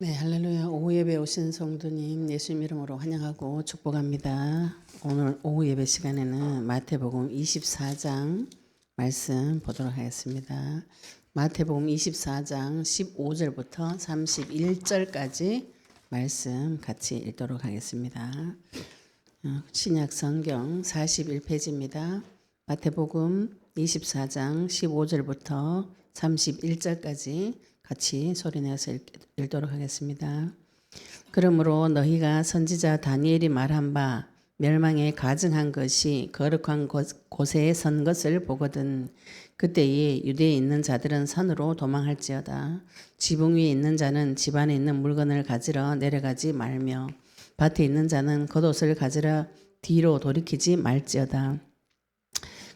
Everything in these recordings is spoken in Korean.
네, 할렐루야. 오후 예배 오신 성도님 예수님 이름으로 환영하고 축복합니다. 오늘 오후 예배 시간에는 마태복음 24장 말씀 보도록 하겠습니다. 마태복음 24장 15절부터 31절까지 말씀 같이 읽도록 하겠습니다. 신약 성경 41페이지입니다. 마태복음 24장 15절부터 31절까지 같이 소리내어서 읽도록 하겠습니다. 그러므로 너희가 선지자 다니엘이 말한 바 멸망에 가증한 것이 거룩한 곳에 선 것을 보거든 그때에 유대에 있는 자들은 산으로 도망할지어다. 지붕 위에 있는 자는 집 안에 있는 물건을 가지러 내려가지 말며 밭에 있는 자는 겉옷을 가지러 뒤로 돌이키지 말지어다.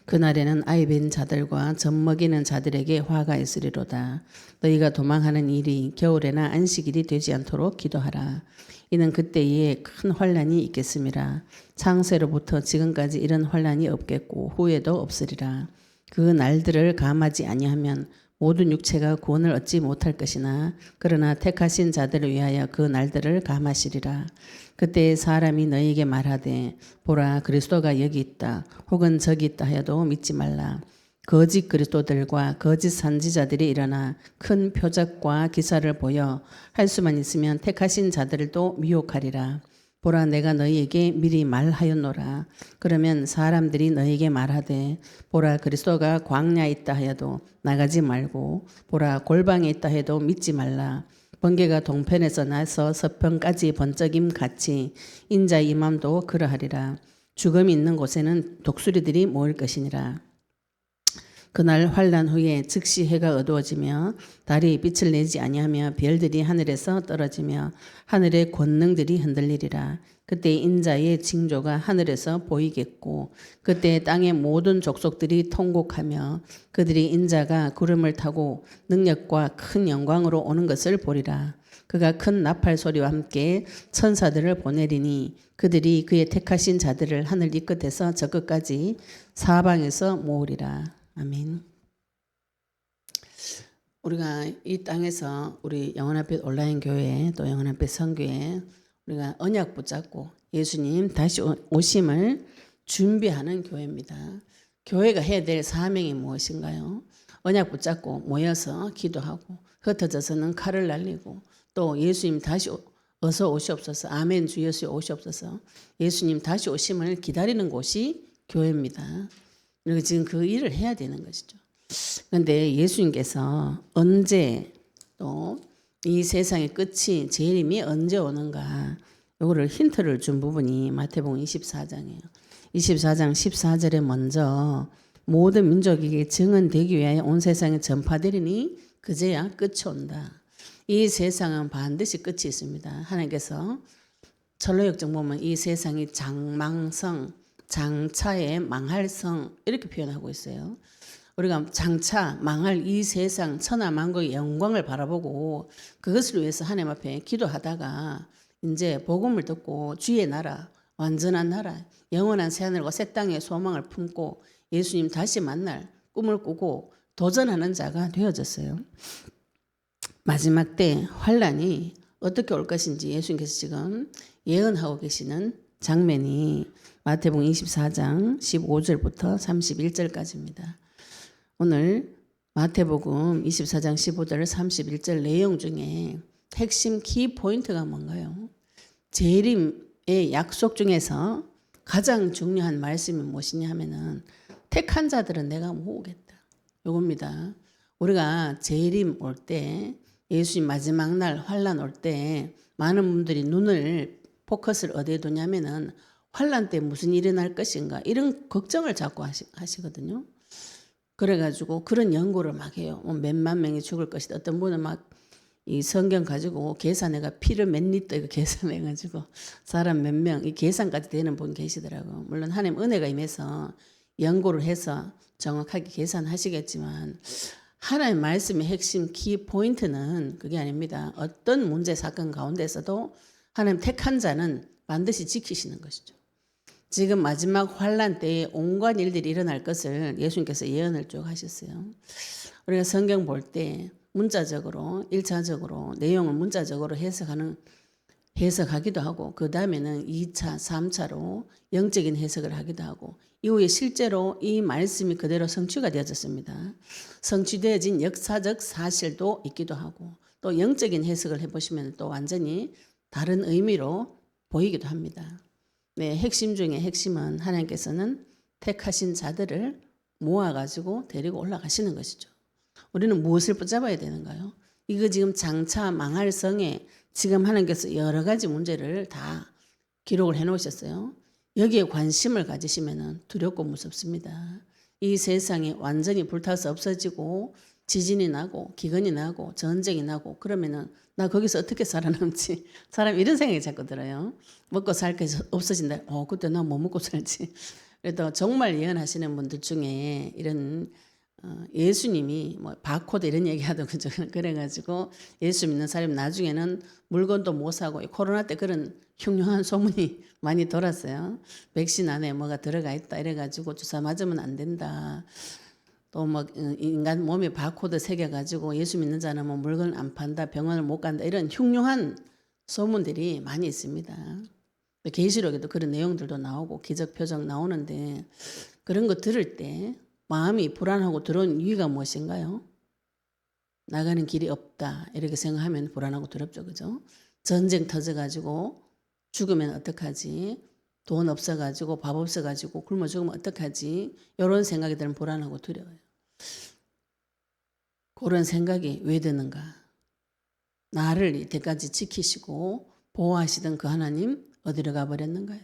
그날에는 아이 뵌 자들과 젖 먹이는 자들에게 화가 있으리로다. 너희가 도망하는 일이 겨울에나 안식일이 되지 않도록 기도하라. 이는 그때에 큰 환란이 있겠음이라. 창세로부터 지금까지 이런 환란이 없겠고 후에도 없으리라. 그 날들을 감하지 아니하면 모든 육체가 구원을 얻지 못할 것이나 그러나 택하신 자들을 위하여 그 날들을 감하시리라. 그때 사람이 너희에게 말하되 보라 그리스도가 여기 있다 혹은 저기 있다 하여도 믿지 말라. 거짓 그리스도들과 거짓 선지자들이 일어나 큰 표적과 기사를 보여 할 수만 있으면 택하신 자들도 미혹하리라. 보라 내가 너희에게 미리 말하였노라. 그러면 사람들이 너희에게 말하되 보라 그리스도가 광야에 있다 하여도 나가지 말고 보라 골방에 있다 해도 믿지 말라. 번개가 동편에서 나서 서편까지 번쩍임 같이 인자의 임함도 그러하리라. 죽음이 있는 곳에는 독수리들이 모일 것이니라. 그날 환란 후에 즉시 해가 어두워지며 달이 빛을 내지 아니하며 별들이 하늘에서 떨어지며 하늘의 권능들이 흔들리리라. 그때 인자의 징조가 하늘에서 보이겠고 그때 땅의 모든 족속들이 통곡하며 그들이 인자가 구름을 타고 능력과 큰 영광으로 오는 것을 보리라. 그가 큰 나팔 소리와 함께 천사들을 보내리니 그들이 그의 택하신 자들을 하늘 이 끝에서 저 끝까지 사방에서 모으리라. 아멘. 우리가 이 땅에서 우리 영혼앞빛 온라인 교회 또 영혼앞빛 선교회 우리가 언약 붙잡고 예수님 다시 오심을 준비하는 교회입니다. 교회가 해야 될 사명이 무엇인가요? 언약 붙잡고 모여서 기도하고 흩어져서는 칼을 날리고 또 예수님 다시 어서 오시옵소서 아멘 주 예수 오시옵소서 예수님 다시 오심을 기다리는 곳이 교회입니다. 그리고 지금 그 일을 해야 되는 것이죠. 그런데 예수님께서 언제 또 이 세상의 끝이 재림이 언제 오는가 이거를 힌트를 준 부분이 마태복음 24장이에요. 24장 14절에 먼저 모든 민족에게 증언되기 위하여 온 세상에 전파되리니 그제야 끝이 온다. 이 세상은 반드시 끝이 있습니다. 하나님께서 철로역정 보면 이 세상이 장망성 장차의 망할성 이렇게 표현하고 있어요. 우리가 장차 망할 이 세상 천하만국의 영광을 바라보고 그것을 위해서 하나님 앞에 기도하다가 이제 복음을 듣고 주의 나라 완전한 나라 영원한 새하늘과 새 땅의 소망을 품고 예수님 다시 만날 꿈을 꾸고 도전하는 자가 되어졌어요. 마지막 때 환란이 어떻게 올 것인지 예수님께서 지금 예언하고 계시는 장면이 마태복음 24장 15절부터 31절까지입니다. 오늘 마태복음 24장 15절 31절 내용 중에 핵심 키포인트가 뭔가요? 재림의 약속 중에서 가장 중요한 말씀이 무엇이냐 하면은 택한 자들은 내가 모으겠다. 요겁니다. 우리가 재림 올 때 예수님 마지막 날 환란 올 때 많은 분들이 눈을 포커스를 어디에 두냐면은 환란 때 무슨 일이 날 것인가 이런 걱정을 자꾸 하시거든요. 그래가지고 그런 연구를 막 해요. 몇만 명이 죽을 것이다. 어떤 분은 막 이 성경 가지고 계산해가 피를 몇 리터 이거 계산해가지고 사람 몇 명 이 계산까지 되는 분 계시더라고. 물론 하나님 은혜가 임해서 연구를 해서 정확하게 계산하시겠지만 하나님 말씀의 핵심 키 포인트는 그게 아닙니다. 어떤 문제 사건 가운데서도 하나님 택한 자는 반드시 지키시는 것이죠. 지금 마지막 환란 때에 온갖 일들이 일어날 것을 예수님께서 예언을 쭉 하셨어요. 우리가 성경 볼 때 문자적으로 1차적으로 내용을 문자적으로 해석하기도 하고 그 다음에는 2차, 3차로 영적인 해석을 하기도 하고 이후에 실제로 이 말씀이 그대로 성취가 되어졌습니다. 성취되어진 역사적 사실도 있기도 하고 또 영적인 해석을 해보시면 또 완전히 다른 의미로 보이기도 합니다. 네, 핵심 중에 핵심은 하나님께서는 택하신 자들을 모아가지고 데리고 올라가시는 것이죠. 우리는 무엇을 붙잡아야 되는가요? 이거 지금 장차 망할 성에 지금 하나님께서 여러 가지 문제를 다 기록을 해놓으셨어요. 여기에 관심을 가지시면 두렵고 무섭습니다. 이 세상이 완전히 불타서 없어지고 지진이 나고 기근이 나고 전쟁이 나고 그러면은 나 거기서 어떻게 살아남지? 사람 이런 생각이 자꾸 들어요. 먹고 살 게 없어진다. 그때 나 뭐 먹고 살지? 그래도 정말 예언하시는 분들 중에 이런 예수님이 뭐 바코드 이런 얘기하던 그죠? 그래가지고 예수 믿는 사람이 나중에는 물건도 못 사고 코로나 때 그런 흉흉한 소문이 많이 돌았어요. 백신 안에 뭐가 들어가 있다 이래가지고 주사 맞으면 안 된다. 또 뭐 인간 몸에 바코드 새겨가지고 예수 믿는 자는 뭐 물건 안 판다, 병원을 못 간다 이런 흉흉한 소문들이 많이 있습니다. 계시록에도 그런 내용들도 나오고 기적 표적 나오는데 그런 거 들을 때 마음이 불안하고 들어온 이유가 무엇인가요? 나가는 길이 없다 이렇게 생각하면 불안하고 두렵죠, 그죠? 전쟁 터져가지고 죽으면 어떡하지? 돈 없어가지고 밥 없어가지고 굶어 죽으면 어떡하지? 이런 생각이 들면 불안하고 두려워요. 그런 생각이 왜 드는가? 나를 이때까지 지키시고 보호하시던 그 하나님 어디로 가버렸는가요?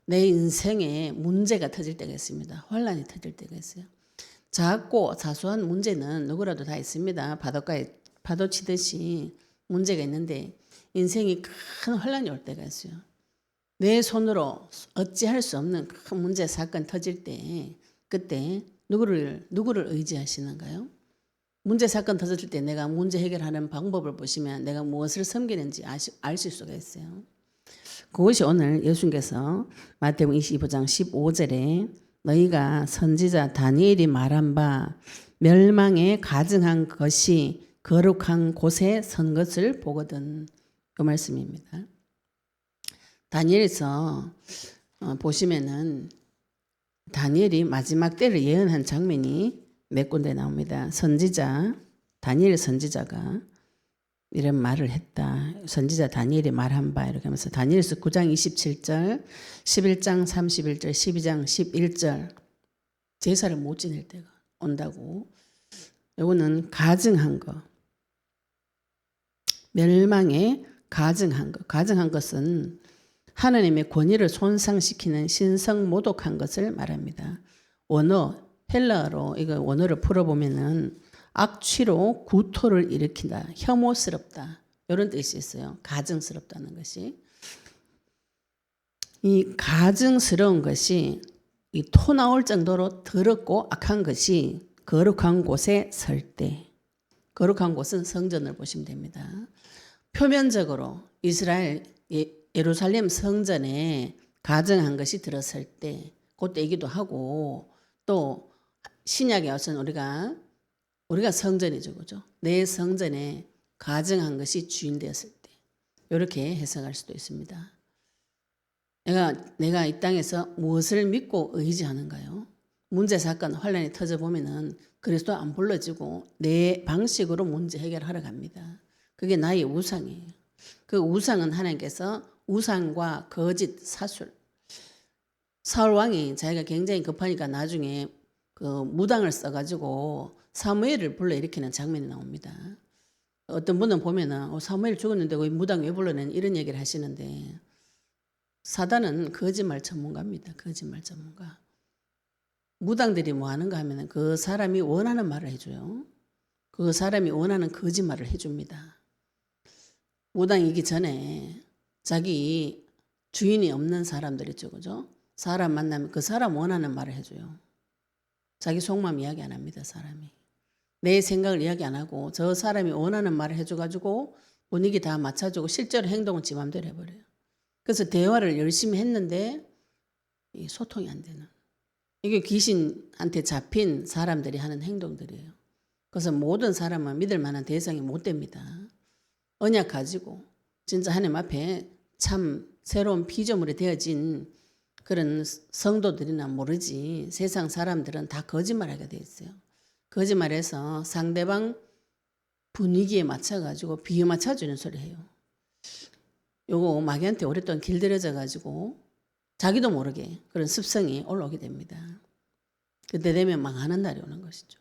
내 인생에 문제가 터질 때가 있습니다. 혼란이 터질 때가 있어요. 작고 사소한 문제는 누구라도 다 있습니다. 바닷가에 파도 치듯이 문제가 있는데 인생이 큰 혼란이 올 때가 있어요. 내 손으로 어찌할 수 없는 큰 문제 사건 터질 때 그때 누구를 의지하시는가요? 문제 사건 터졌을 때 내가 문제 해결하는 방법을 보시면 내가 무엇을 섬기는지 아실 수가 있어요. 그것이 오늘 예수님께서 마태복음 25장 15절에 너희가 선지자 다니엘이 말한 바 멸망에 가증한 것이 거룩한 곳에 선 것을 보거든. 그 말씀입니다. 다니엘에서 보시면은 다니엘이 마지막 때를 예언한 장면이 몇 군데 나옵니다. 다니엘 선지자가 이런 말을 했다. 선지자 다니엘이 말한 바 이렇게 하면서 다니엘서 9장 27절, 11장 31절, 12장 11절 제사를 못 지낼 때가 온다고. 이거는 가증한 거. 멸망에 가증한 거. 가증한 것은 하나님의 권위를 손상시키는 신성모독한 것을 말합니다. 헬라어로 이거 원어를 풀어보면은 악취로 구토를 일으킨다, 혐오스럽다 이런 뜻이 있어요. 가증스럽다는 것이. 이 가증스러운 것이 이 토 나올 정도로 더럽고 악한 것이 거룩한 곳에 설 때, 거룩한 곳은 성전을 보시면 됩니다. 표면적으로 이스라엘 예루살렘 성전에 가증한 것이 들어설 때 그때이기도 하고 또 신약에 와서는 우리가 성전이죠, 그죠? 내 성전에 가증한 것이 주인 되었을 때 이렇게 해석할 수도 있습니다. 내가 이 땅에서 무엇을 믿고 의지하는가요? 문제 사건 혼란이 터져 보면은 그리스도 안 불러지고 내 방식으로 문제 해결하러 갑니다. 그게 나의 우상이에요. 그 우상은 하나님께서 우상과 거짓 사술. 사울 왕이 자기가 굉장히 급하니까 나중에 그 무당을 써가지고 사무엘을 불러일으키는 장면이 나옵니다. 어떤 분은 보면은 사무엘 죽었는데 왜 무당 왜 불러낸 이런 얘기를 하시는데 사단은 거짓말 전문가입니다. 거짓말 전문가. 무당들이 뭐 하는가 하면은 그 사람이 원하는 말을 해줘요. 그 사람이 원하는 거짓말을 해줍니다. 무당이기 전에 자기 주인이 없는 사람들 있죠, 그죠? 사람 만나면 그 사람 원하는 말을 해줘요. 자기 속마음 이야기 안 합니다, 사람이. 내 생각을 이야기 안 하고 저 사람이 원하는 말을 해줘가지고 분위기 다 맞춰주고 실제로 행동은 지 맘대로 해버려요. 그래서 대화를 열심히 했는데 소통이 안 되는. 이게 귀신한테 잡힌 사람들이 하는 행동들이에요. 그래서 모든 사람은 믿을 만한 대상이 못 됩니다. 언약 가지고 진짜 하나님 앞에 참 새로운 피조물이 되어진 그런 성도들이나 모르지 세상 사람들은 다 거짓말하게 돼 있어요. 거짓말해서 상대방 분위기에 맞춰가지고 비유 맞춰주는 소리 해요. 요거 마귀한테 오랫동안 길들여져 가지고 자기도 모르게 그런 습성이 올라오게 됩니다. 그때 되면 망하는 날이 오는 것이죠.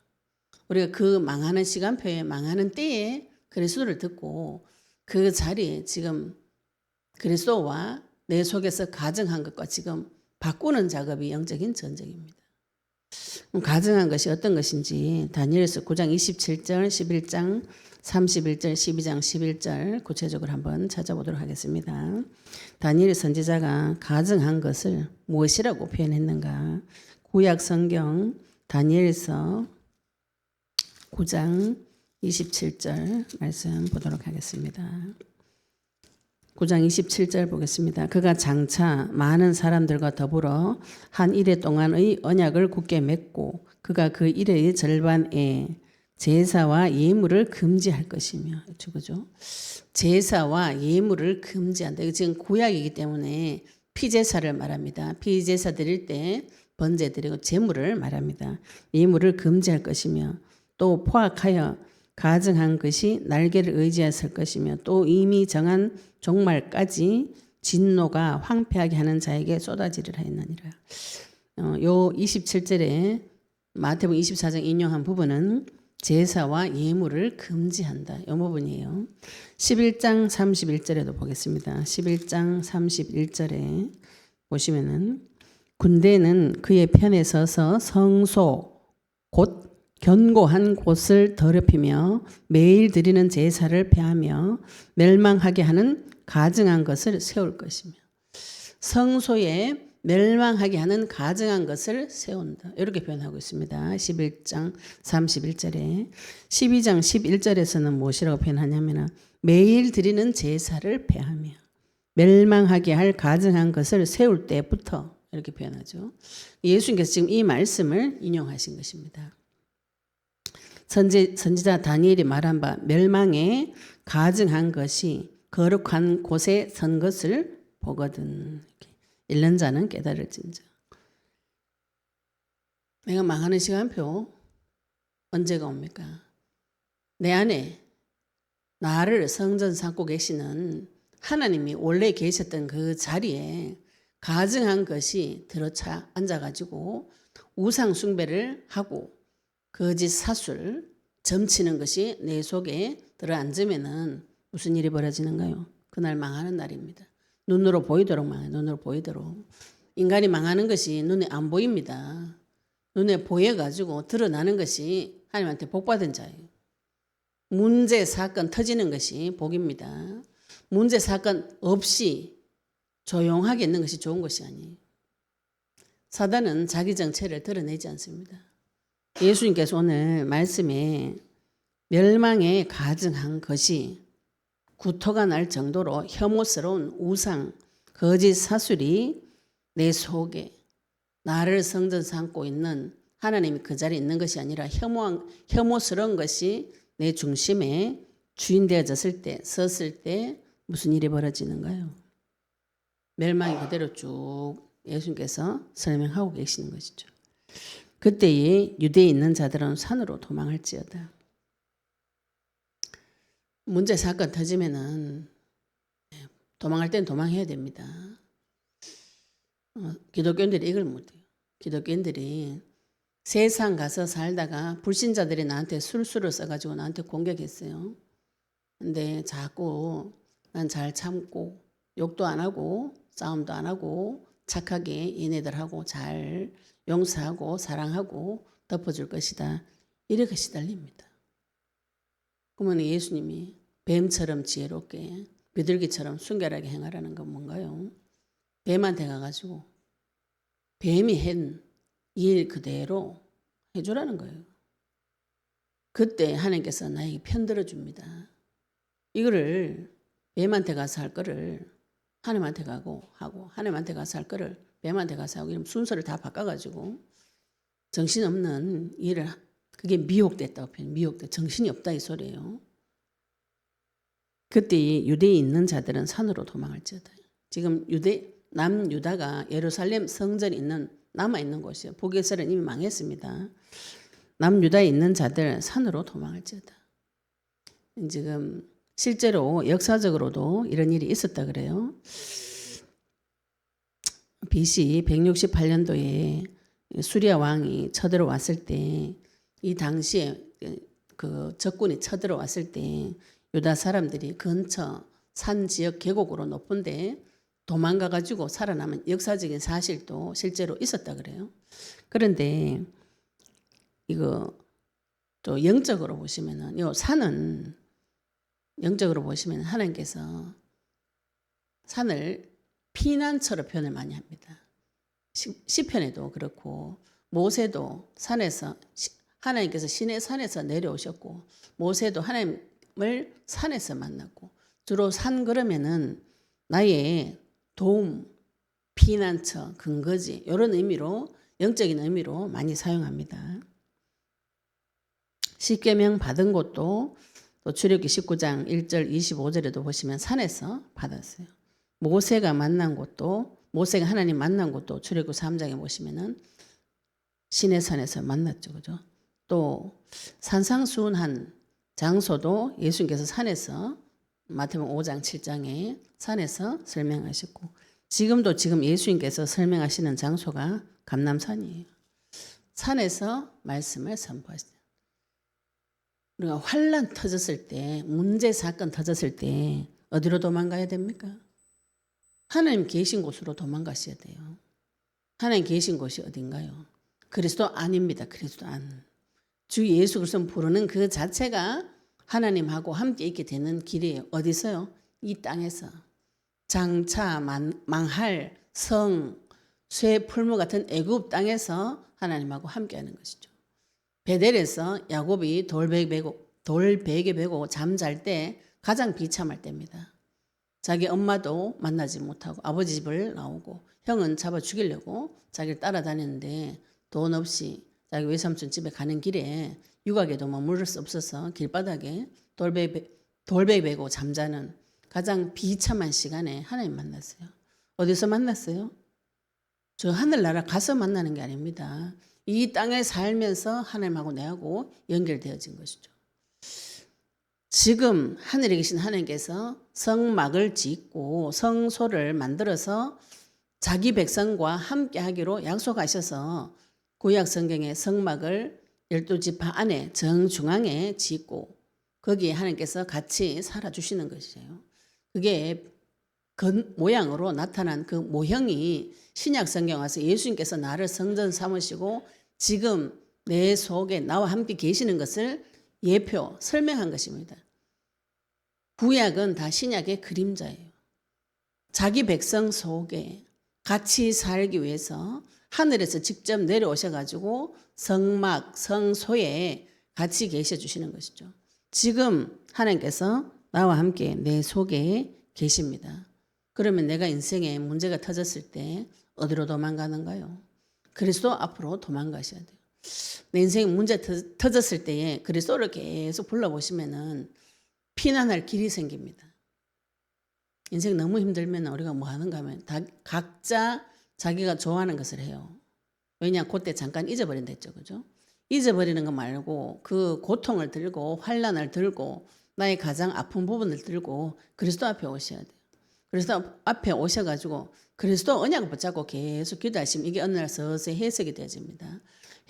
우리가 그 망하는 시간표에 망하는 때에 그리스도를 듣고 그 자리에 지금 그리스도와 내 속에서 가정한 것과 지금 바꾸는 작업이 영적인 전쟁입니다. 그럼 가정한 것이 어떤 것인지 다니엘서 9장 27절, 11장 31절, 12장 11절 구체적으로 한번 찾아보도록 하겠습니다. 다니엘 선지자가 가정한 것을 무엇이라고 표현했는가? 구약 성경 다니엘서 9장 27절 말씀 보도록 하겠습니다. 9장 27절 보겠습니다. 그가 장차 많은 사람들과 더불어 한 이래 동안의 언약을 굳게 맺고 그가 그 이래의 절반에 제사와 예물을 금지할 것이며, 그죠? 제사와 예물을 금지한다. 이거 지금 구약이기 때문에 피제사를 말합니다. 피제사 드릴 때 번제 드리고 제물을 말합니다. 예물을 금지할 것이며 또 포악하여 가증한 것이 날개를 의지하였을 것이며 또 이미 정한 종말까지 진노가 황폐하게 하는 자에게 쏟아지리라 했느니라. 요 27절에 마태복음 24장 인용한 부분은 제사와 예물을 금지한다. 이 부분이에요. 11장 31절에도 보겠습니다. 11장 31절에 보시면은 군대는 그의 편에 서서 성소 곧 견고한 곳을 더럽히며 매일 드리는 제사를 폐하며 멸망하게 하는 가증한 것을 세울 것이며 성소에 멸망하게 하는 가증한 것을 세운다. 이렇게 표현하고 있습니다. 11장 31절에 12장 11절에서는 무엇이라고 표현하냐면 매일 드리는 제사를 폐하며 멸망하게 할 가증한 것을 세울 때부터 이렇게 표현하죠. 예수님께서 지금 이 말씀을 인용하신 것입니다. 선지자 다니엘이 말한 바 멸망에 가증한 것이 거룩한 곳에 선 것을 보거든. 읽는 자는 깨달을진저. 내가 망하는 시간표 언제가 옵니까? 내 안에 나를 성전 삼고 계시는 하나님이 원래 계셨던 그 자리에 가증한 것이 들어차 앉아가지고 우상 숭배를 하고 거짓 사술 점치는 것이 내 속에 들어앉으면은 무슨 일이 벌어지는가요? 그날 망하는 날입니다. 눈으로 보이도록 망해요. 눈으로 보이도록. 인간이 망하는 것이 눈에 안 보입니다. 눈에 보여가지고 드러나는 것이 하나님한테 복받은 자예요. 문제 사건 터지는 것이 복입니다. 문제 사건 없이 조용하게 있는 것이 좋은 것이 아니에요. 사단은 자기 정체를 드러내지 않습니다. 예수님께서 오늘 말씀에 멸망에 가증한 것이 구토가 날 정도로 혐오스러운 우상, 거짓 사술이 내 속에 나를 성전 삼고 있는 하나님이 그 자리에 있는 것이 아니라 혐오스러운 것이 내 중심에 주인 되어졌을 때, 섰을 때 무슨 일이 벌어지는가요? 멸망이 그대로 쭉 예수님께서 설명하고 계시는 것이죠. 그때에 유대에 있는 자들은 산으로 도망할지어다. 문제 사건 터지면은 도망할 땐 도망해야 됩니다. 기독교인들이 이걸 못해요. 기독교인들이 세상 가서 살다가 불신자들이 나한테 술수를 써가지고 나한테 공격했어요. 근데 자꾸 난 잘 참고 욕도 안 하고 싸움도 안 하고 착하게 얘네들하고 잘 용서하고 사랑하고 덮어줄 것이다. 이렇게 시달립니다. 그러면 예수님이 뱀처럼 지혜롭게 비둘기처럼 순결하게 행하라는 건 뭔가요? 뱀한테 가가지고 뱀이 한 일 그대로 해주라는 거예요. 그때 하나님께서 나에게 편들어 줍니다. 이거를 뱀한테 가서 할 거를 하나님한테 가고 하고 하나님한테 가서 할 거를 뱀한테 가서 하고 이런 순서를 다 바꿔가지고 정신없는 일을 그게 미혹됐다고 표현. 미혹돼. 정신이 없다 이 소리예요. 그때 유대에 있는 자들은 산으로 도망할지어다. 지금 남유다가 예루살렘 성전이 남아 있는 곳이에요. 북에서는 이미 망했습니다. 남유다에 있는 자들 산으로 도망할지어다. 지금 실제로 역사적으로도 이런 일이 있었다 그래요. BC 168년도에 수리아 왕이 쳐들어왔을 때, 이 당시에 그 적군이 쳐들어왔을 때 유다 사람들이 근처 산 지역 계곡으로 높은데 도망가 가지고 살아남은 역사적인 사실도 실제로 있었다 그래요. 그런데 이거 또 영적으로 보시면은, 요 산은 영적으로 보시면 하나님께서 산을 피난처로 표현을 많이 합니다. 시편에도 그렇고 모세도 산에서, 하나님께서 시내 산에서 내려오셨고 모세도 하나님을 산에서 만났고, 주로 산 그러면은 나의 도움, 피난처, 근거지, 이런 의미로, 영적인 의미로 많이 사용합니다. 십계명 받은 곳도 또 출애굽기 19장 1절 25절에도 보시면 산에서 받았어요. 모세가 만난 곳도, 모세가 하나님 만난 곳도 출애굽 3장에 보시면은 시내산에서 만났죠. 그죠? 또 산상수훈한 장소도 예수님께서 산에서, 마태복음 5장 7장에 산에서 설명하셨고, 지금도 지금 예수님께서 설명하시는 장소가 감람산이에요. 산에서 말씀을 선포하시죠. 우리가 환난 터졌을 때, 문제 사건 터졌을 때 어디로 도망가야 됩니까? 하나님 계신 곳으로 도망가셔야 돼요. 하나님 계신 곳이 어딘가요? 그리스도 안입니다. 그리스도 안. 주 예수 그리스도 부르는 그 자체가 하나님하고 함께 있게 되는 길이에요. 어디서요? 이 땅에서. 장차 망할 성, 쇠, 풀무 같은 애굽 땅에서 하나님하고 함께하는 것이죠. 베델에서 야곱이 돌베개 베고 잠잘 때 가장 비참할 때입니다. 자기 엄마도 만나지 못하고 아버지 집을 나오고, 형은 잡아 죽이려고 자기를 따라다녔는데 돈 없이 자기 외삼촌 집에 가는 길에 육아에도 머무를 수 없어서 길바닥에 돌베개 베고 잠자는 가장 비참한 시간에 하나님 만났어요. 어디서 만났어요? 저 하늘나라 가서 만나는 게 아닙니다. 이 땅에 살면서 하나님하고 내하고 연결되어진 것이죠. 지금 하늘에 계신 하나님께서 성막을 짓고 성소를 만들어서 자기 백성과 함께 하기로 약속하셔서 구약 성경의 성막을 12지파 안에 정중앙에 짓고 거기에 하나님께서 같이 살아주시는 것이에요. 그게 모양으로 나타난 그 모형이 신약 성경 와서 예수님께서 나를 성전 삼으시고 지금 내 속에 나와 함께 계시는 것을 예표, 설명한 것입니다. 구약은 다 신약의 그림자예요. 자기 백성 속에 같이 살기 위해서 하늘에서 직접 내려오셔가지고 성막, 성소에 같이 계셔 주시는 것이죠. 지금 하나님께서 나와 함께 내 속에 계십니다. 그러면 내가 인생에 문제가 터졌을 때 어디로 도망가는가요? 그리스도 앞으로 도망가셔야 돼요. 내 인생에 문제 터졌을 때에 그리스도를 계속 불러보시면은 피난할 길이 생깁니다. 인생 너무 힘들면 우리가 뭐 하는가 하면 각자 자기가 좋아하는 것을 해요. 왜냐? 그때 잠깐 잊어버린다 했죠. 그죠? 잊어버리는 거 말고 그 고통을 들고 환난을 들고 나의 가장 아픈 부분을 들고 그리스도 앞에 오셔야 돼요. 그리스도 앞에 오셔가지고 그리스도 언약을 붙잡고 계속 기도하시면 이게 어느 날 서서히 해석이 되어집니다.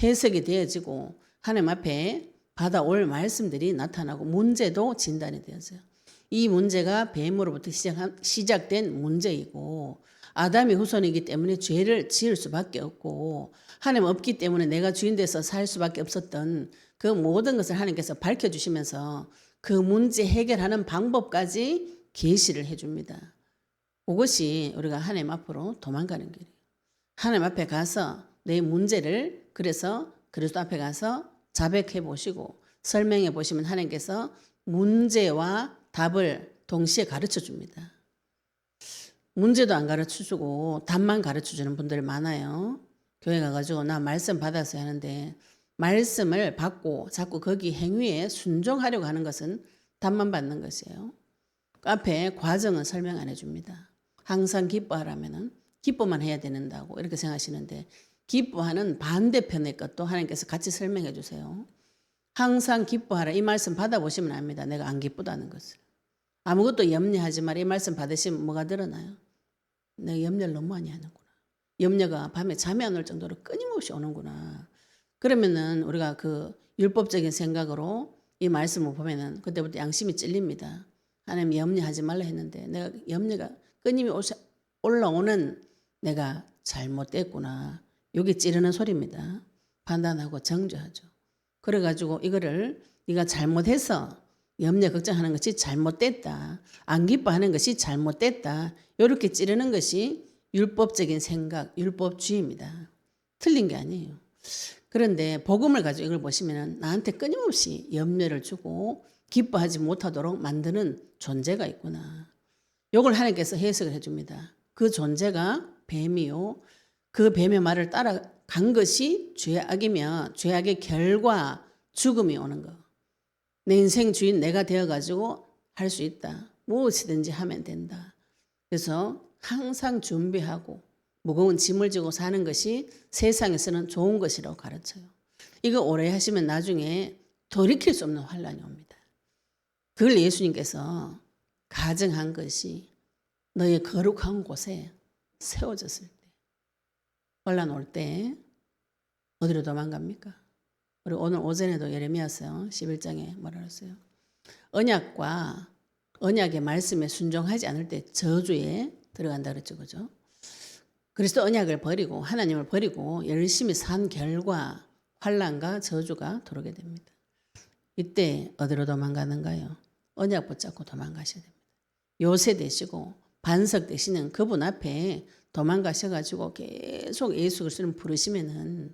해석이 되어지고 하나님 앞에 받아올 말씀들이 나타나고 문제도 진단이 되어져요. 이 문제가 뱀으로부터 시작된 문제이고 아담의 후손이기 때문에 죄를 지을 수밖에 없고 하나님 없기 때문에 내가 주인 돼서 살 수밖에 없었던 그 모든 것을 하나님께서 밝혀주시면서 그 문제 해결하는 방법까지 계시를 해줍니다. 그것이 우리가 하나님 앞으로 도망가는 길이에요. 하나님 앞에 가서 내 문제를 그래서 그리스도 앞에 가서 자백해 보시고 설명해 보시면 하나님께서 문제와 답을 동시에 가르쳐 줍니다. 문제도 안 가르쳐 주고 답만 가르쳐 주는 분들 많아요. 교회 가가지고 나 말씀 받았어야 하는데 말씀을 받고 자꾸 거기 행위에 순종하려고 하는 것은 답만 받는 것이에요. 그 앞에 과정은 설명 안 해줍니다. 항상 기뻐하라면은 기뻐만 해야 된다고 이렇게 생각하시는데 기뻐하는 반대편의 것도 하나님께서 같이 설명해 주세요. 항상 기뻐하라 이 말씀 받아보시면 압니다. 내가 안 기쁘다는 것을. 아무것도 염려하지 마라 이 말씀 받으시면 뭐가 드러나요? 내가 염려를 너무 많이 하는구나. 염려가 밤에 잠이 안 올 정도로 끊임없이 오는구나. 그러면은 우리가 그 율법적인 생각으로 이 말씀을 보면은 그때부터 양심이 찔립니다. 하나님 염려하지 말라 했는데 내가 염려가 끊임이 올라오는 내가 잘못됐구나. 여기 찌르는 소리입니다. 판단하고 정죄하죠. 그래가지고 이거를 네가 잘못해서 염려 걱정하는 것이 잘못됐다. 안 기뻐하는 것이 잘못됐다. 이렇게 찌르는 것이 율법적인 생각, 율법주의입니다. 틀린 게 아니에요. 그런데 복음을 가지고 이걸 보시면 나한테 끊임없이 염려를 주고 기뻐하지 못하도록 만드는 존재가 있구나. 이걸 하나님께서 해석을 해줍니다. 그 존재가 뱀이요. 그 뱀의 말을 따라간 것이 죄악이며 죄악의 결과 죽음이 오는 거. 내 인생 주인 내가 되어가지고 할 수 있다. 무엇이든지 하면 된다. 그래서 항상 준비하고 무거운 짐을 지고 사는 것이 세상에서는 좋은 것이라고 가르쳐요. 이거 오래 하시면 나중에 돌이킬 수 없는 환란이 옵니다. 그걸 예수님께서 가정한 것이 너의 거룩한 곳에 세워졌을 때 환란 올 때 어디로 도망갑니까? 우리 오늘 오전에도 예레미야서 11장에 뭐라 그랬어요? 언약의 말씀에 순종하지 않을 때 저주에 들어간다 그랬죠. 그죠? 그리스도 언약을 버리고 하나님을 버리고 열심히 산 결과 환난과 저주가 들어오게 됩니다. 이때 어디로 도망가는가요? 언약 붙잡고 도망가셔야 됩니다. 요새 되시고 반석 되시는 그분 앞에 도망가셔가지고 계속 예수 그리스도를 부르시면은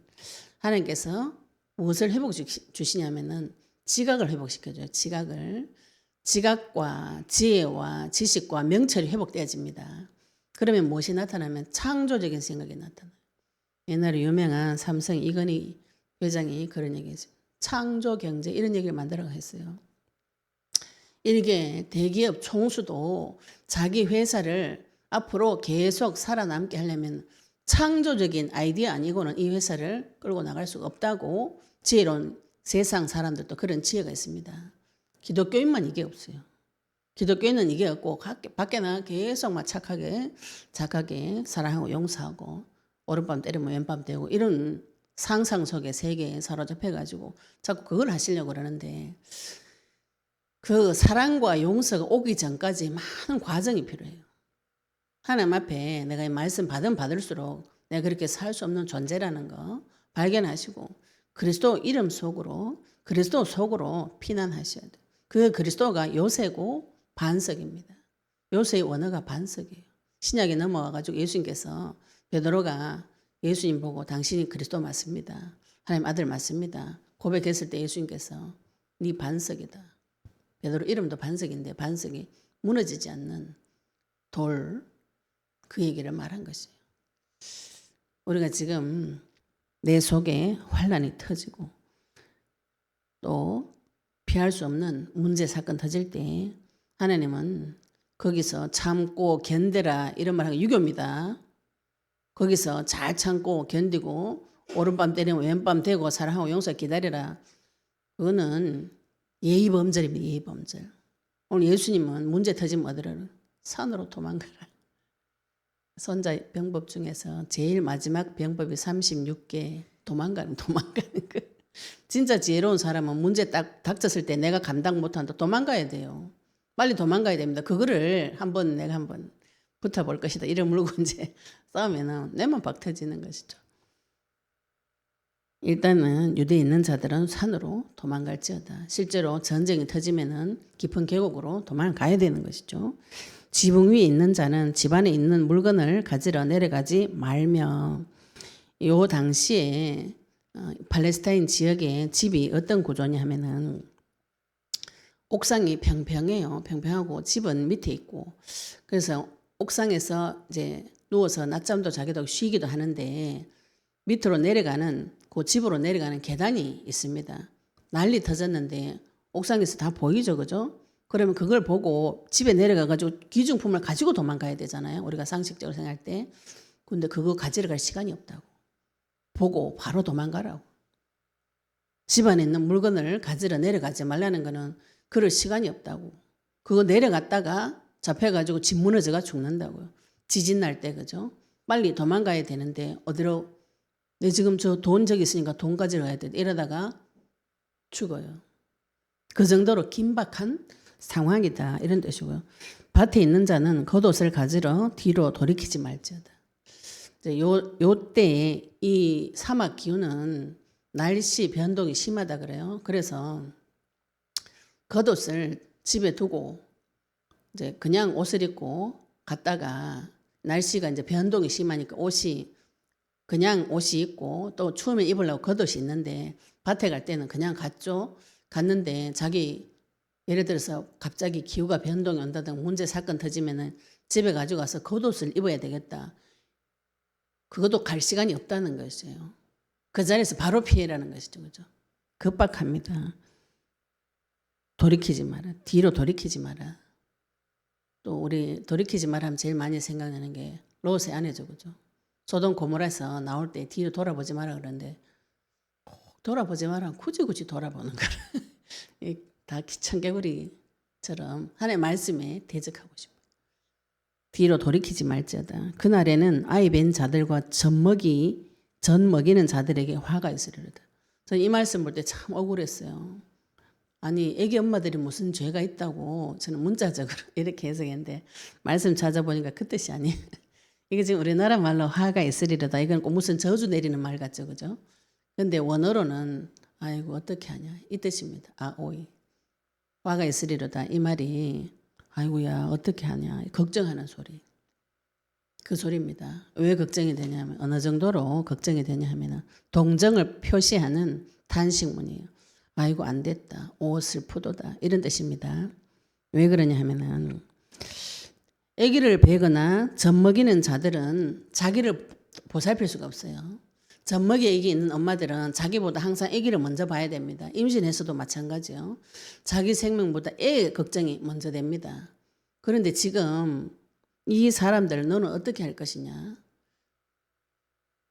하나님께서 무엇을 회복해 주시냐면은 지각을 회복시켜줘요. 지각과 지혜와 지식과 명철이 회복되어집니다. 그러면 무엇이 나타나면 창조적인 생각이 나타나요. 옛날에 유명한 삼성 이건희 회장이 그런 얘기했어요. 창조 경제 이런 얘기를 만들어가 했어요. 이게 대기업 총수도 자기 회사를 앞으로 계속 살아남게 하려면 창조적인 아이디어 아니고는 이 회사를 끌고 나갈 수가 없다고 지혜로운 세상 사람들도 그런 지혜가 있습니다. 기독교인만 이게 없어요. 기독교인은 이게 없고 밖에나 계속 막 착하게 사랑하고 용서하고 오른밤 때리면 왼밤 되고 이런 상상 속의 세계에 사로잡혀가지고 자꾸 그걸 하시려고 그러는데 그 사랑과 용서가 오기 전까지 많은 과정이 필요해요. 하나님 앞에 내가 이 말씀 받을수록 내가 그렇게 살 수 없는 존재라는 거 발견하시고 그리스도 이름 속으로 그리스도 속으로 피난하셔야 돼요. 그 그리스도가 요새고 반석입니다. 요새의 원어가 반석이에요. 신약에 넘어와가지고 예수님께서 베드로가 예수님 보고 당신이 그리스도 맞습니다. 하나님 아들 맞습니다. 고백했을 때 예수님께서 네 반석이다. 베드로 이름도 반석인데 반석이 무너지지 않는 돌 그 얘기를 말한 것이에요. 우리가 지금 내 속에 환란이 터지고 또 피할 수 없는 문제 사건 터질 때 하나님은 거기서 참고 견뎌라 이런 말하는 유교입니다. 거기서 잘 참고 견디고 오른밤 때리면 왼밤 되고 사랑하고 용서 기다려라. 그거는 예의범절입니다. 예의범절. 오늘 예수님은 문제 터지면 어디로? 산으로 도망가라. 선자 병법 중에서 제일 마지막 병법이 36개 도망가는 거. 진짜 지혜로운 사람은 문제 딱 닥쳤을 때 내가 감당 못한다. 도망가야 돼요. 빨리 도망가야 됩니다. 그거를 내가 한번 붙어볼 것이다. 이래 물고 이제 싸우면은 내만 박 터지는 것이죠. 일단은 유대에 있는 자들은 산으로 도망갈지어다. 실제로 전쟁이 터지면은 깊은 계곡으로 도망가야 되는 것이죠. 지붕 위에 있는 자는 집안에 있는 물건을 가지러 내려가지 말며 요 당시에 팔레스타인 지역의 집이 어떤 구조냐 하면은 옥상이 평평해요. 평평하고 집은 밑에 있고 그래서 옥상에서 이제 누워서 낮잠도 자기도 쉬기도 하는데 밑으로 내려가는 그 집으로 내려가는 계단이 있습니다. 난리 터졌는데 옥상에서 다 보이죠, 그죠? 그러면 그걸 보고 집에 내려가가지고 귀중품을 가지고 도망가야 되잖아요. 우리가 상식적으로 생각할 때. 근데 그거 가지러 갈 시간이 없다고. 보고 바로 도망가라고. 집안에 있는 물건을 가지러 내려가지 말라는 거는 그럴 시간이 없다고. 그거 내려갔다가 잡혀가지고 집 무너져가 죽는다고요. 지진 날 때, 그죠? 빨리 도망가야 되는데 어디로, 내 지금 저 돈 저기 있으니까 돈 가지러 가야 돼. 이러다가 죽어요. 그 정도로 긴박한 상황이다, 이런 뜻이고요. 밭에 있는 자는 겉옷을 가지러 뒤로 돌이키지 말지어다. 요때 이 사막 기후는 날씨 변동이 심하다 그래요. 그래서 겉옷을 집에 두고 이제 그냥 옷을 입고 갔다가 날씨가 이제 변동이 심하니까 그냥 옷이 있고 또 추우면 입으려고 겉옷이 있는데 밭에 갈 때는 그냥 갔는데 자기 예를 들어서 갑자기 기후가 변동이 온다든가 문제 사건 터지면은 집에 가져가서 겉옷을 입어야 되겠다. 그것도 갈 시간이 없다는 것이에요. 그 자리에서 바로 피해라는 것이죠. 그죠? 급박합니다. 돌이키지 마라. 뒤로 돌이키지 마라. 또 우리 돌이키지 마라 하면 제일 많이 생각나는 게 롯의 아내죠. 그죠? 소돔 고모라에서 나올 때 뒤로 돌아보지 마라 그러는데 돌아보지 마라. 굳이 돌아보는 거라. 다 기천개구리처럼 하나님의 말씀에 대적하고 싶어요. 뒤로 돌이키지 말지어다. 그날에는 아이 뵌 자들과 젖 먹이는 자들에게 화가 있으리로다. 저는 이 말씀 볼 때 참 억울했어요. 아니 애기 엄마들이 무슨 죄가 있다고 저는 문자적으로 이렇게 해석했는데 말씀 찾아보니까 그 뜻이 아니에요. 이게 지금 우리나라 말로 화가 있으리로다. 이건 꼭 무슨 저주 내리는 말 같죠, 그죠? 근데 원어로는 아이고 어떻게 하냐 이 뜻입니다. 아오이 화가 있으리로다 이 말이 아이고야 어떻게 하냐 걱정하는 소리. 그 소리입니다. 왜 걱정이 되냐면 어느 정도로 걱정이 되냐 하면 동정을 표시하는 단식문이에요. 아이고 안 됐다. 오 슬프도다. 이런 뜻입니다. 왜 그러냐 하면은 아기를 베거나 젖 먹이는 자들은 자기를 보살필 수가 없어요. 젖 먹이 아기 있는 엄마들은 자기보다 항상 아기를 먼저 봐야 됩니다. 임신해서도 마찬가지요. 자기 생명보다 애 걱정이 먼저 됩니다. 그런데 지금 이 사람들 너는 어떻게 할 것이냐.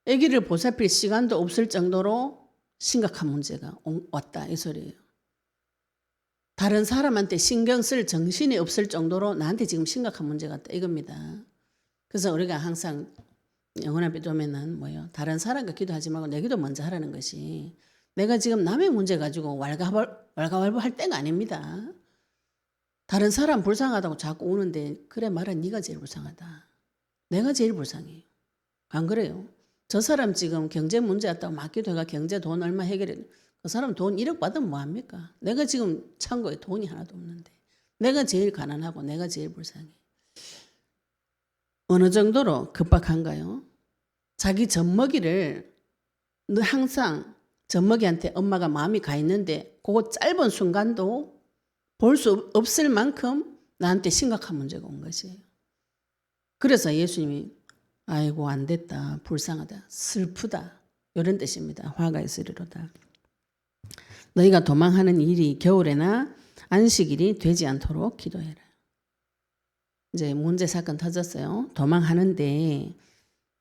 아기를 보살필 시간도 없을 정도로 심각한 문제가 왔다 이 소리예요. 다른 사람한테 신경 쓸 정신이 없을 정도로 나한테 지금 심각한 문제가 왔다 이겁니다. 그래서 우리가 항상 영원한 빛 오면은 뭐예요? 다른 사람과 기도하지 말고 내 기도 먼저 하라는 것이 내가 지금 남의 문제 가지고 왈가왈부할 때가 아닙니다. 다른 사람 불쌍하다고 자꾸 우는데 그래 말아 네가 제일 불쌍하다. 내가 제일 불쌍해요. 안 그래요? 저 사람 지금 경제 문제 왔다고 막 기도해가 경제 돈 얼마 해결해. 그 사람 돈 1억 받으면 뭐합니까? 내가 지금 창고에 돈이 하나도 없는데 내가 제일 가난하고 내가 제일 불쌍해. 어느 정도로 급박한가요? 자기 젖먹이를 항상 젖먹이한테 엄마가 마음이 가 있는데 그 짧은 순간도 볼 수 없을 만큼 나한테 심각한 문제가 온 것이에요. 그래서 예수님이 아이고 안 됐다. 불쌍하다. 슬프다. 이런 뜻입니다. 화가 있으리로다. 너희가 도망하는 일이 겨울에나 안식일이 되지 않도록 기도해라. 이제 문제 사건 터졌어요. 도망하는데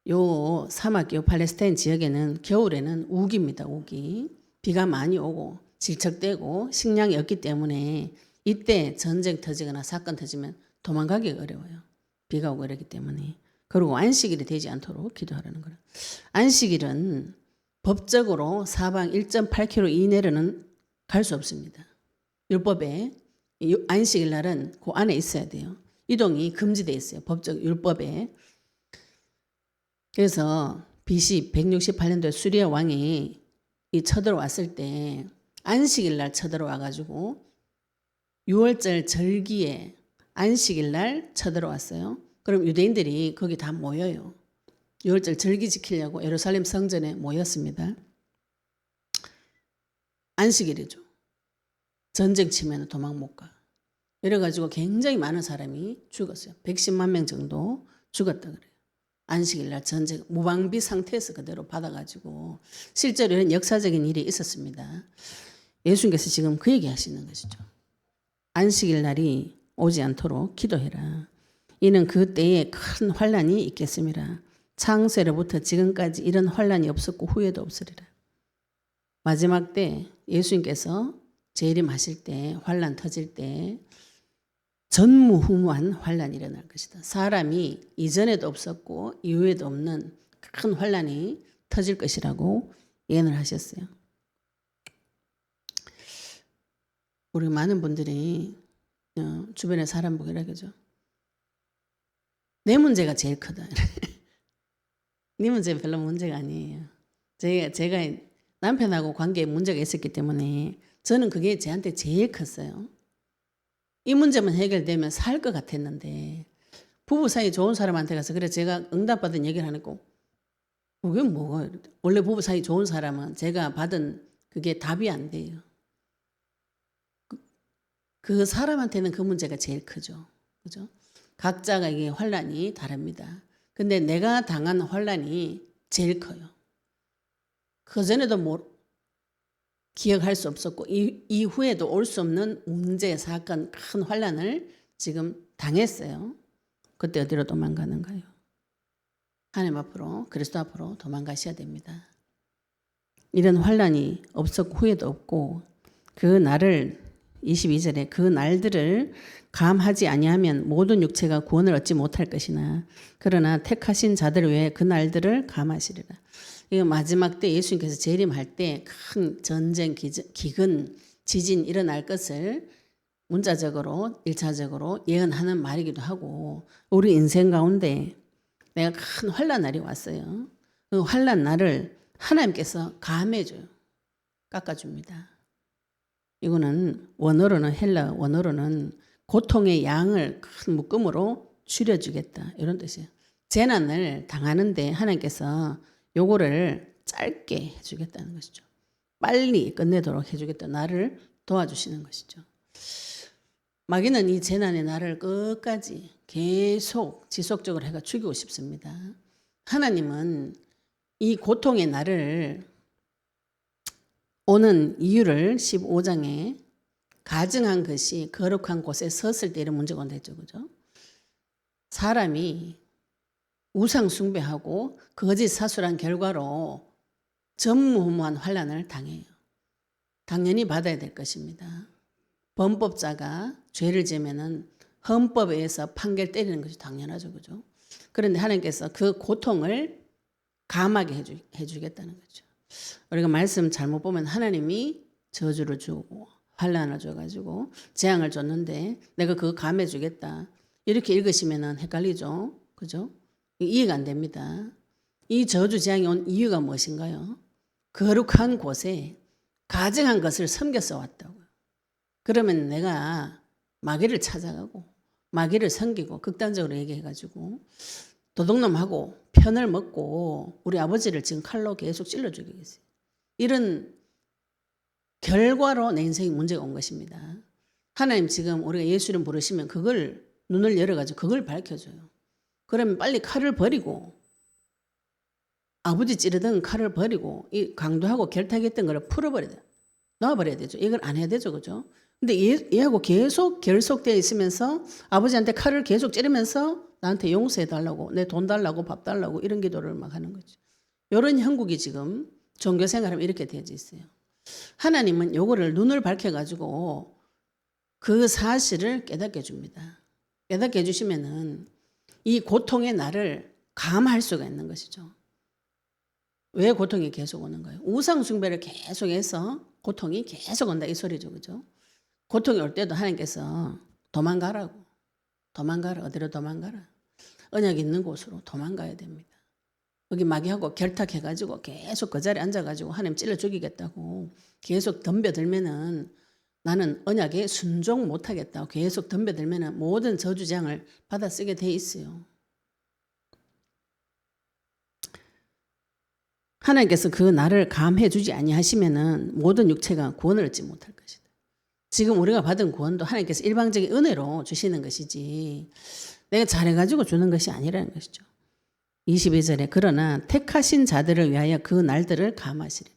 요 사막 요 팔레스타인 지역에는 겨울에는 우기입니다. 우기. 비가 많이 오고 질척대고 식량이 없기 때문에 이때 전쟁 터지거나 사건 터지면 도망가기가 어려워요. 비가 오고 이러기 때문에. 그리고 안식일이 되지 않도록 기도하라는 거예요. 안식일은 법적으로 사방 1.8km 이내로는 갈 수 없습니다. 율법에 안식일 날은 그 안에 있어야 돼요. 이동이 금지되어 있어요. 법적 율법에. 그래서 BC 168년도에 수리아 왕이 쳐들어왔을 때 안식일 날 쳐들어와가지고 6월절 절기에 안식일 날 쳐들어왔어요. 그럼 유대인들이 거기 다 모여요. 6월절 절기 지키려고 예루살렘 성전에 모였습니다. 안식일이죠. 전쟁 치면 도망 못 가. 이래가지고 굉장히 많은 사람이 죽었어요. 110만 명 정도 죽었다 그래요. 안식일 날 전제 무방비 상태에서 그대로 받아가지고 실제로 이런 역사적인 일이 있었습니다. 예수님께서 지금 그 얘기 하시는 것이죠. 안식일 날이 오지 않도록 기도해라. 이는 그 때에 큰 환란이 있겠음이라. 창세로부터 지금까지 이런 환란이 없었고 후에도 없으리라. 마지막 때 예수님께서 재림하실 때 환란 터질 때 전무후무한 환란이 일어날 것이다. 사람이 이전에도 없었고 이후에도 없는 큰 환란이 터질 것이라고 예언을 하셨어요. 우리 많은 분들이 주변에 사람 보고 이러죠. 내 문제가 제일 크다. 네 문제는 별로 문제가 아니에요. 제가 남편하고 관계에 문제가 있었기 때문에 저는 그게 저한테 제일 컸어요. 이 문제만 해결되면 살 것 같았는데 부부 사이 좋은 사람한테 가서 그래 제가 응답받은 얘기를 하니까 그게 뭐가 원래 부부 사이 좋은 사람은 제가 받은 그게 답이 안 돼요. 그 사람한테는 그 문제가 제일 크죠. 그죠? 각자가 이게 환란이 다릅니다. 근데 내가 당한 환란이 제일 커요. 그전에도 기억할 수 없었고 이후에도 올 수 없는 문제, 사건, 큰 환란을 지금 당했어요. 그때 어디로 도망가는가요? 하나님 앞으로, 그리스도 앞으로 도망가셔야 됩니다. 이런 환란이 없었고 후에도 없고 그 날을 22절에 그 날들을 감하지 아니하면 모든 육체가 구원을 얻지 못할 것이나 그러나 택하신 자들을 위해 그 날들을 감하시리라. 이 마지막 때 예수님께서 재림할 때 큰 전쟁, 기근, 지진 일어날 것을 문자적으로 1차적으로 예언하는 말이기도 하고 우리 인생 가운데 내가 큰 환난 날이 왔어요. 그 환난 날을 하나님께서 감해줘요. 깎아줍니다. 이거는 원어로는 헬라 원어로는 고통의 양을 큰 묶음으로 줄여주겠다 이런 뜻이에요. 재난을 당하는데 하나님께서 요거를 짧게 해주겠다는 것이죠. 빨리 끝내도록 해주겠다. 나를 도와주시는 것이죠. 마귀는 이 재난의 날을 끝까지 계속 지속적으로 해가 죽이고 싶습니다. 하나님은 이 고통의 날을 오는 이유를 15장에 가증한 것이 거룩한 곳에 섰을 때 이런 문제가 온다죠. 그죠? 사람이 우상 숭배하고 거짓 사술한 결과로 전무후무한 환난을 당해요. 당연히 받아야 될 것입니다. 범법자가 죄를 지으면은 헌법에 의해서 판결 때리는 것이 당연하죠. 그죠? 그런데 하나님께서 그 고통을 감하게 해주겠다는 거죠. 우리가 말씀 잘못 보면 하나님이 저주를 주고 환난을 줘가지고 재앙을 줬는데 내가 그거 감해주겠다. 이렇게 읽으시면 헷갈리죠. 그죠? 이해가 안 됩니다. 이 저주 재앙이 온 이유가 무엇인가요? 거룩한 곳에 가증한 것을 섬겨서 왔다고요. 그러면 내가 마귀를 찾아가고 마귀를 섬기고 극단적으로 얘기해가지고 도둑놈하고 편을 먹고 우리 아버지를 지금 칼로 계속 찔러 죽이겠어요. 이런 결과로 내 인생에 문제가 온 것입니다. 하나님 지금 우리가 예수 이름 부르시면 그걸 눈을 열어가지고 그걸 밝혀줘요. 그러면 빨리 칼을 버리고 아버지 찌르던 칼을 버리고 이 강도하고 결탁했던 걸 풀어버려야 돼요. 놔버려야 되죠. 이걸 안 해야 되죠. 그죠? 근데 얘하고 계속 결속되어 있으면서 아버지한테 칼을 계속 찌르면서 나한테 용서해달라고 내 돈 달라고 밥 달라고 이런 기도를 막 하는 거죠. 이런 형국이 지금 종교 생활하면 이렇게 되어져 있어요. 하나님은 요거를 눈을 밝혀가지고 그 사실을 깨닫게 해줍니다. 깨닫게 해주시면은 이 고통의 날을 감할 수가 있는 것이죠. 왜 고통이 계속 오는 거예요? 우상 숭배를 계속해서 고통이 계속 온다 이 소리죠. 그죠? 고통이 올 때도 하나님께서 도망가라 어디로 도망가라 언약 있는 곳으로 도망가야 됩니다. 거기 마귀하고 결탁해가지고 계속 그 자리에 앉아가지고 하나님 찔러 죽이겠다고 계속 덤벼들면은 나는 언약에 순종 못하겠다고 계속 덤벼들면은 모든 저주장을 받아 쓰게 돼 있어요. 하나님께서 그 날을 감해 주지 아니하시면은 모든 육체가 구원을 얻지 못할 것이다. 지금 우리가 받은 구원도 하나님께서 일방적인 은혜로 주시는 것이지 내가 잘해가지고 주는 것이 아니라는 것이죠. 22절에 그러나 택하신 자들을 위하여 그 날들을 감하시리라.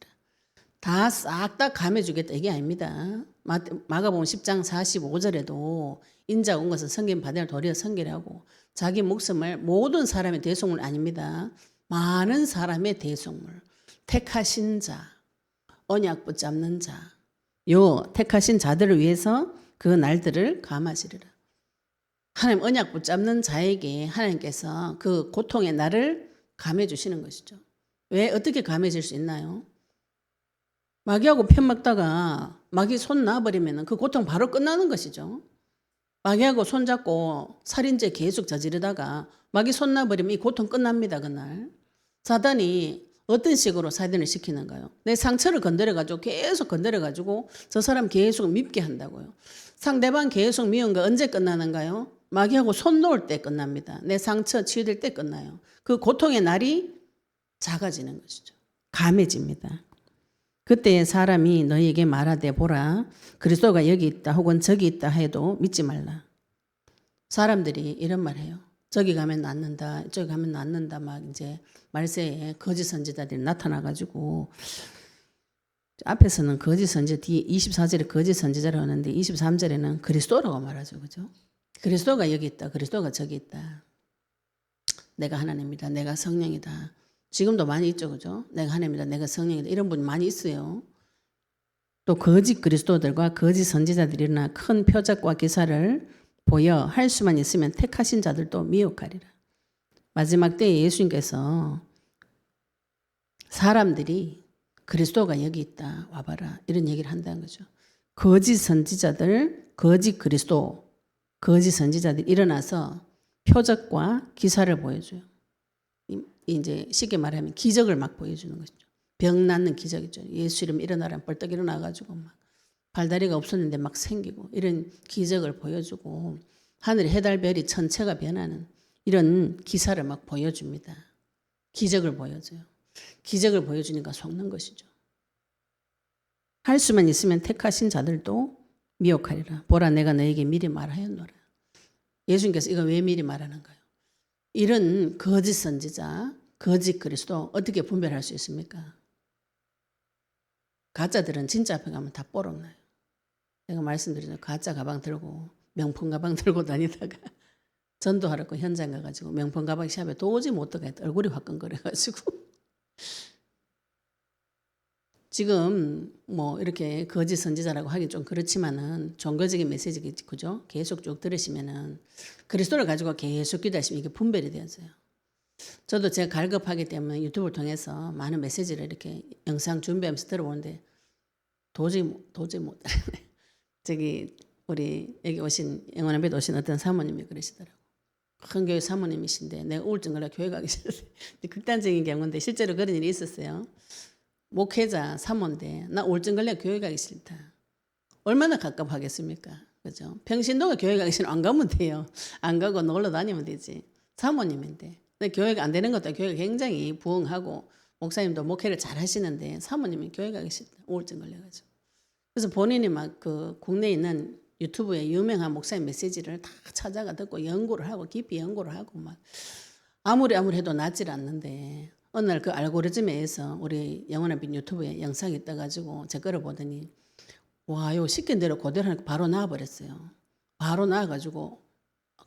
다 싹 다 감해주겠다 이게 아닙니다. 마가복음 10장 45절에도 인자가 온 것은 섬김 받을 도리어 섬기라고 자기 목숨을 모든 사람의 대속물 아닙니다. 많은 사람의 대속물. 택하신 자, 언약 붙잡는 자, 요 택하신 자들을 위해서 그 날들을 감하시리라. 하나님 언약 붙잡는 자에게 하나님께서 그 고통의 날을 감해 주시는 것이죠. 왜 어떻게 감해질 수 있나요? 마귀하고 편 먹다가 마귀 손 놔버리면 그 고통 바로 끝나는 것이죠. 마귀하고 손 잡고 살인죄 계속 저지르다가 마귀 손 놔버리면 이 고통 끝납니다. 그날. 사단이 어떤 식으로 사단을 시키는가요? 내 상처를 건드려가지고 계속 건드려가지고 저 사람 계속 밉게 한다고요. 상대방 계속 미운 거 언제 끝나는가요? 마귀하고 손 놓을 때 끝납니다. 내 상처 치유될 때 끝나요. 그 고통의 날이 작아지는 것이죠. 감해집니다. 그때 사람이 너희에게 말하되 보라 그리스도가 여기 있다 혹은 저기 있다 해도 믿지 말라. 사람들이 이런 말 해요. 저기 가면 낫는다. 저기 가면 낫는다. 막 이제 말세에 거짓 선지자들이 나타나가지고 앞에서는 거짓 선지자 뒤에 24절에 거짓 선지자라고 하는데 23절에는 그리스도라고 말하죠. 그죠? 그리스도가 여기 있다. 그리스도가 저기 있다. 내가 하나님이다. 내가 성령이다. 지금도 많이 있죠. 그죠? 내가 하나님이다. 내가 성령이다. 이런 분이 많이 있어요. 또 거짓 그리스도들과 거짓 선지자들이 일어나 큰 표적과 기사를 보여 할 수만 있으면 택하신 자들도 미혹하리라. 마지막 때에 예수님께서 사람들이 그리스도가 여기 있다. 와봐라. 이런 얘기를 한다는 거죠. 거짓 선지자들, 거짓 그리스도, 거짓 선지자들이 일어나서 표적과 기사를 보여줘요. 이제 쉽게 말하면 기적을 막 보여주는 것이죠. 병 낫는 기적이죠. 예수 이름 일어나라 벌떡 일어나가지고 막 발다리가 없었는데 막 생기고 이런 기적을 보여주고 하늘의 해달별이 천체가 변하는 이런 기사를 막 보여줍니다. 기적을 보여줘요. 기적을 보여주니까 속는 것이죠. 할 수만 있으면 택하신 자들도 미혹하리라. 보라 내가 너에게 미리 말하였노라. 예수님께서 이거 왜 미리 말하는가요? 이런 거짓 선지자, 거짓 그리스도 어떻게 분별할 수 있습니까? 가짜들은 진짜 앞에 가면 다 뽀록나요. 제가 말씀드리죠. 가짜 가방 들고 명품 가방 들고 다니다가 전도하라고 현장 가가지고 명품 가방 샵에 도저히 못 들어가겠다. 얼굴이 화끈거려가지고 지금 뭐 이렇게 거짓 선지자라고 하기 좀 그렇지만은 종교적인 메시지겠지, 그죠? 계속 쭉 들으시면은 그리스도를 가지고 계속 기도하시면 이게 분별이 되어져요. 저도 제가 갈급하기 때문에 유튜브를 통해서 많은 메시지를 이렇게 영상 준비하면서 들어보는데 도저히 못 따라가요. 저기 우리 여기 오신 영원한 빛 오신 어떤 사모님이 그러시더라고. 큰 교회 사모님이신데 내가 우울증 걸려 교회 가기 싫어서 극단적인 경우인데 실제로 그런 일이 있었어요. 목회자 사모인데 나 우울증 걸려 교회 가기 싫다. 얼마나 갑갑하겠습니까? 그죠? 평신도가 교회 가기 싫으면 안 가면 돼요. 안 가고 놀러 다니면 되지. 사모님인데. 근데 교회가 안 되는 것도 교회가 굉장히 부흥하고 목사님도 목회를 잘 하시는데 사모님이 교회 가기 싫다. 우울증 걸려가지고. 그래서 본인이 막 그 국내에 있는 유튜브에 유명한 목사님 메시지를 다 찾아가 듣고 연구를 하고 깊이 연구를 하고 막 아무리 해도 낫질 않는데 어느 날 그 알고리즘에 의해서 우리 영원한 빛 유튜브에 영상이 떠가지고 제 거를 보더니 와, 요 시킨 대로 그대로 하니까 바로 나와버렸어요. 바로 나와가지고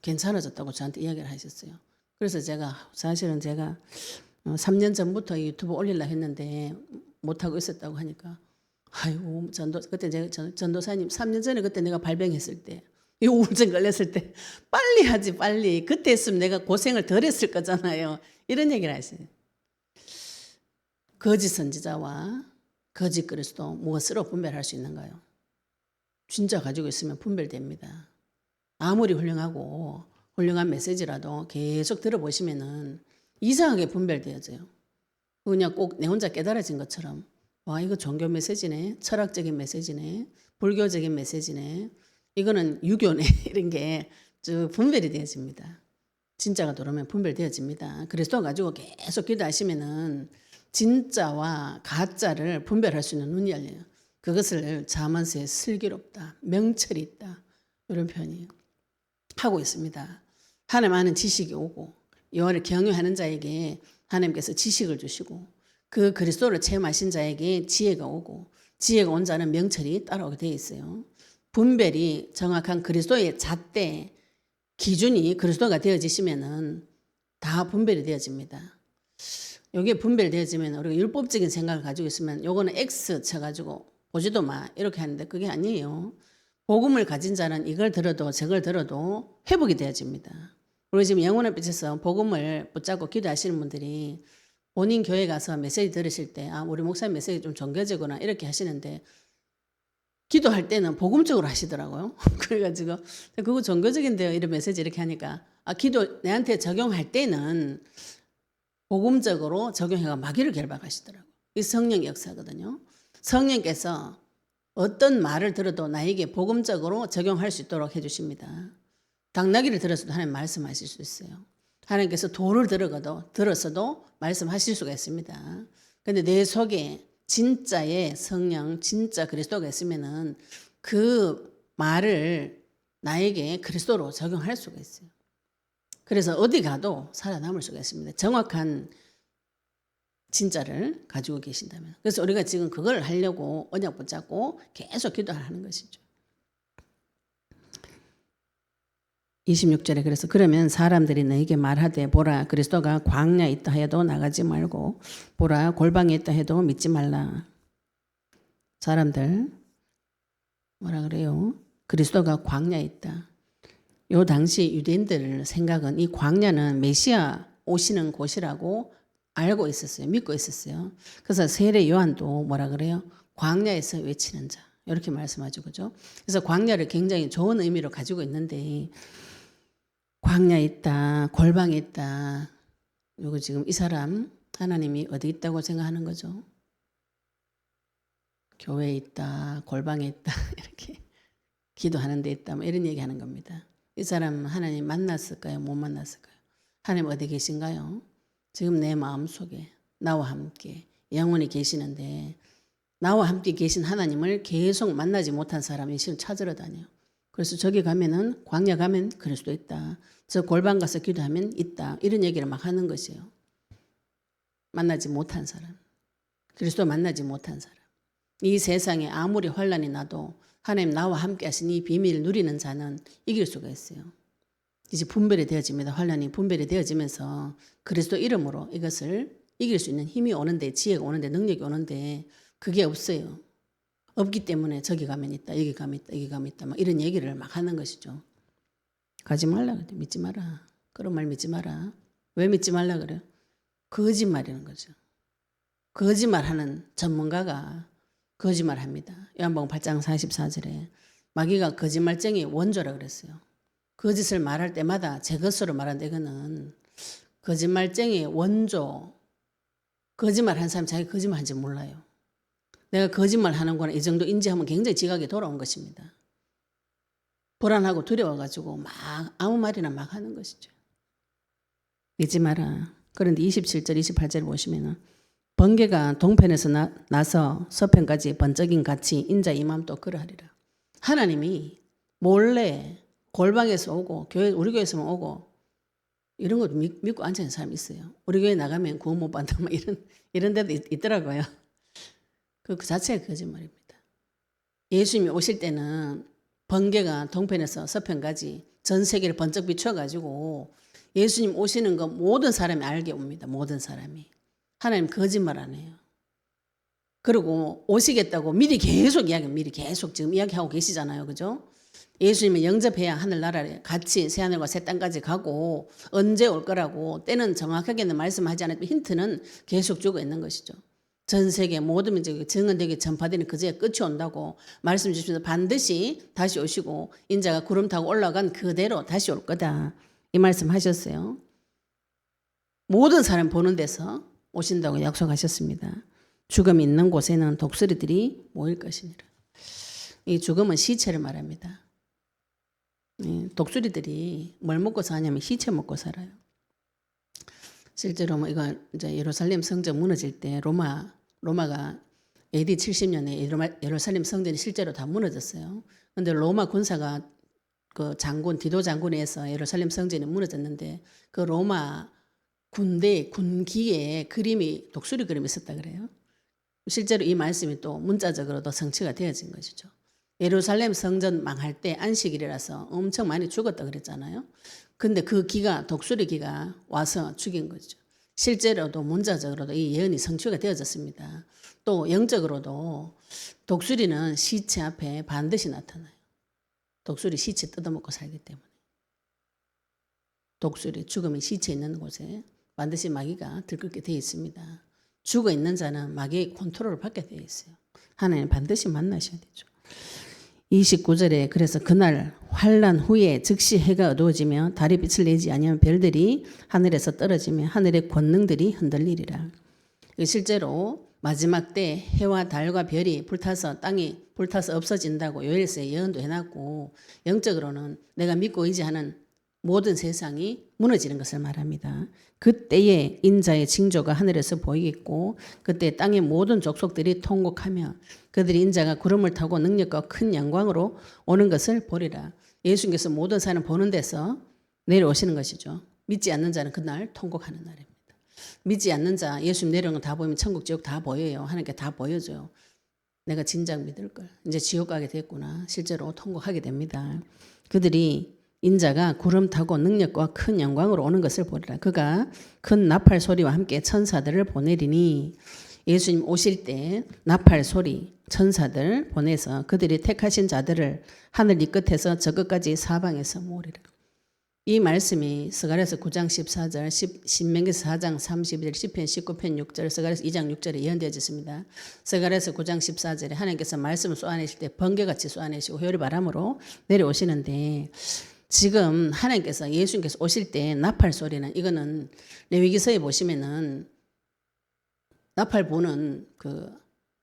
괜찮아졌다고 저한테 이야기를 하셨어요. 그래서 사실은 제가 3년 전부터 유튜브 올리려고 했는데 못하고 있었다고 하니까 아이고 그때 제가 전도사님 3년 전에 그때 내가 발병했을 때 이 우울증 걸렸을 때 빨리 하지 빨리 그때 했으면 내가 고생을 덜 했을 거잖아요. 이런 얘기를 하셨어요. 거짓 선지자와 거짓 그리스도 무엇으로 분별할 수 있는가요? 진짜 가지고 있으면 분별됩니다. 아무리 훌륭한 메시지라도 계속 들어보시면은 이상하게 분별되어져요. 그냥 꼭 내 혼자 깨달아진 것처럼 와 이거 종교 메시지네, 철학적인 메시지네, 불교적인 메시지네, 이거는 유교네 이런 게 쭉 분별이 되어집니다. 진짜가 들어오면 분별되어집니다. 그리스도 가지고 계속 기도하시면은 진짜와 가짜를 분별할 수 있는 눈이 열려요. 그것을 자문서에 슬기롭다, 명철이 있다 이런 표현이에요. 하고 있습니다. 하나님 아는 지식이 오고 여호와를 경외하는 자에게 하나님께서 지식을 주시고 그 그리스도를 체험하신 자에게 지혜가 오고 지혜가 온 자는 명철이 따라오게 되어 있어요. 분별이 정확한 그리스도의 잣대 기준이 그리스도가 되어지시면은 다 분별이 되어집니다. 이게 분별되어지면 우리가 율법적인 생각을 가지고 있으면 요거는 X 쳐가지고 보지도 마 이렇게 하는데 그게 아니에요. 복음을 가진 자는 이걸 들어도 저걸 들어도 회복이 되어집니다. 우리 지금 영혼의 빛에서 복음을 붙잡고 기도하시는 분들이 본인 교회 가서 메시지 들으실 때 우리 목사님 메시지 좀 종교적이구나 이렇게 하시는데 기도할 때는 복음적으로 하시더라고요. 그래가지고 그거 종교적인데요 이런 메시지 이렇게 하니까 기도 내한테 적용할 때는 복음적으로 적용해가 마귀를 결박하시더라고요. 이 성령의 역사거든요. 성령께서 어떤 말을 들어도 나에게 복음적으로 적용할 수 있도록 해주십니다. 당나귀를 들었어도 하나님 말씀하실 수 있어요. 하나님께서 돌을 들었어도 말씀하실 수가 있습니다. 그런데 내 속에 진짜의 성령, 진짜 그리스도가 있으면은 그 말을 나에게 그리스도로 적용할 수가 있어요. 그래서 어디 가도 살아남을 수가 있습니다. 정확한 진짜를 가지고 계신다면. 그래서 우리가 지금 그걸 하려고 언약 붙잡고 계속 기도하는 것이죠. 26절에 그래서 그러면 사람들이 너에게 말하되 보라 그리스도가 광야에 있다 해도 나가지 말고 보라 골방에 있다 해도 믿지 말라. 사람들 뭐라 그래요? 그리스도가 광야에 있다. 요 당시 유대인들 생각은 이 광야는 메시아 오시는 곳이라고 알고 있었어요. 믿고 있었어요. 그래서 세례 요한도 뭐라 그래요? 광야에서 외치는 자. 이렇게 말씀하죠. 그죠? 그래서 광야를 굉장히 좋은 의미로 가지고 있는데 광야에 있다, 골방에 있다. 요거 지금 이 사람 하나님이 어디 있다고 생각하는 거죠? 교회에 있다, 골방에 있다 이렇게 기도하는 데 있다 뭐 이런 얘기하는 겁니다. 이 사람 하나님 만났을까요? 못 만났을까요? 하나님 어디 계신가요? 지금 내 마음속에 나와 함께 영원히 계시는데 나와 함께 계신 하나님을 계속 만나지 못한 사람이 지금 찾으러 다녀요. 그래서 저기 가면은 광야 가면 그리스도 있다. 저 골방 가서 기도하면 있다. 이런 얘기를 막 하는 것이에요. 만나지 못한 사람. 그리스도 만나지 못한 사람. 이 세상에 아무리 환난이 나도 하나님 나와 함께 하신 이 비밀을 누리는 자는 이길 수가 있어요. 이제 분별이 되어집니다. 환난이 분별이 되어지면서 그리스도 이름으로 이것을 이길 수 있는 힘이 오는데 지혜가 오는데 능력이 오는데 그게 없어요. 없기 때문에 저기 가면 있다. 여기 가면 있다. 여기 가면 있다. 막 이런 얘기를 막 하는 것이죠. 가지 말라 그래. 믿지 마라. 그런 말 믿지 마라. 왜 믿지 말라 그래요? 거짓말이라는 거죠. 거짓말하는 전문가가 거짓말합니다. 요한복음 8장 44절에 마귀가 거짓말쟁이 원조라 그랬어요. 거짓을 말할 때마다 제 것으로 말하는데 이거는 거짓말쟁이 원조. 거짓말한 사람 자기 거짓말한지 몰라요. 내가 거짓말하는 거는 이 정도 인지하면 굉장히 지각이 돌아온 것입니다. 불안하고 두려워가지고 막 아무 말이나 막 하는 것이죠. 믿지 마라. 그런데 27절, 28절 보시면은 번개가 동편에서 나서 서편까지 번쩍인 같이 인자 임함도 그러하리라. 하나님이 몰래 골방에서 오고 우리 교회에서만 오고 이런 거 믿고 앉아있는 사람이 있어요. 우리 교회 나가면 구원 못 받는다 뭐 이런 데도 있더라고요. 그 자체가 거짓말입니다. 예수님이 오실 때는 번개가 동편에서 서편까지 전 세계를 번쩍 비춰가지고 예수님 오시는 거 모든 사람이 알게 옵니다. 모든 사람이. 하나님 거짓말 안 해요. 그리고 오시겠다고 미리 계속 미리 계속 지금 이야기하고 계시잖아요. 그죠? 예수님을 영접해야 하늘나라에 같이 새하늘과 새 땅까지 가고 언제 올 거라고 때는 정확하게는 말씀하지 않았지만 힌트는 계속 주고 있는 것이죠. 전 세계 모든 민족이 증언되게 전파되는 그제야 끝이 온다고 말씀 주시면서 반드시 다시 오시고 인자가 구름 타고 올라간 그대로 다시 올 거다. 이 말씀 하셨어요. 모든 사람 보는 데서 오신다고 약속하셨습니다. 죽음이 있는 곳에는 독수리들이 모일 것이니라. 이 죽음은 시체를 말합니다. 독수리들이 뭘 먹고 사냐면 시체 먹고 살아요. 실제로 이거 이제 예루살렘 성전 무너질 때 로마가 AD 70년에 예루살렘 성전이 실제로 다 무너졌어요. 그런데 로마 군사가 그 장군 디도 장군에 의해서 예루살렘 성전이 무너졌는데 그 로마 군기에 그림이 독수리 그림이 있었다 그래요. 실제로 이 말씀이 또 문자적으로도 성취가 되어진 것이죠. 예루살렘 성전 망할 때 안식일이라서 엄청 많이 죽었다 그랬잖아요. 근데 그 기가 독수리 기가 와서 죽인 거죠. 실제로도 문자적으로도 이 예언이 성취가 되어졌습니다. 또 영적으로도 독수리는 시체 앞에 반드시 나타나요. 독수리 시체 뜯어먹고 살기 때문에. 독수리 죽음이 시체 있는 곳에 반드시 마귀가 들끓게 되어 있습니다. 죽어 있는 자는 마귀의 컨트롤을 받게 되어 있어요. 하나님 반드시 만나셔야 되죠. 29절에 그래서 그날 환난 후에 즉시 해가 어두워지며 달이 빛을 내지 아니하면 별들이 하늘에서 떨어지며 하늘의 권능들이 흔들리리라. 실제로 마지막 때 해와 달과 별이 불타서 땅이 불타서 없어진다고 요엘서에 예언도 해놨고 영적으로는 내가 믿고 의지하는 모든 세상이 무너지는 것을 말합니다. 그때에 인자의 징조가 하늘에서 보이겠고 그때 땅의 모든 족속들이 통곡하며 그들이 인자가 구름을 타고 능력과 큰 영광으로 오는 것을 보리라. 예수님께서 모든 사람 보는 데서 내려오시는 것이죠. 믿지 않는 자는 그날 통곡하는 날입니다. 믿지 않는 자 예수님 내려오는 거 다 보이면 천국 지옥 다 보여요. 하나님께 다 보여줘요. 내가 진작 믿을 걸. 이제 지옥 가게 됐구나. 실제로 통곡하게 됩니다. 그들이 인자가 구름 타고 능력과 큰 영광으로 오는 것을 보리라. 그가 큰 나팔 소리와 함께 천사들을 보내리니 예수님 오실 때 나팔 소리 천사들 보내서 그들이 택하신 자들을 하늘 이 끝에서 저 끝까지 사방에서 모으리라. 이 말씀이 스가랴서 9장 14절, 신명기서 4장 31절, 시편 19편 6절, 스가랴서 2장 6절에 예언되어졌습니다. 스가랴서 9장 14절에 하나님께서 말씀을 쏘아내실 때 번개같이 쏘아내시고 회오리 바람으로 내려오시는데 지금 하나님께서 예수님께서 오실 때 나팔 소리는 이거는 레위기서에 보시면은 나팔 부는 그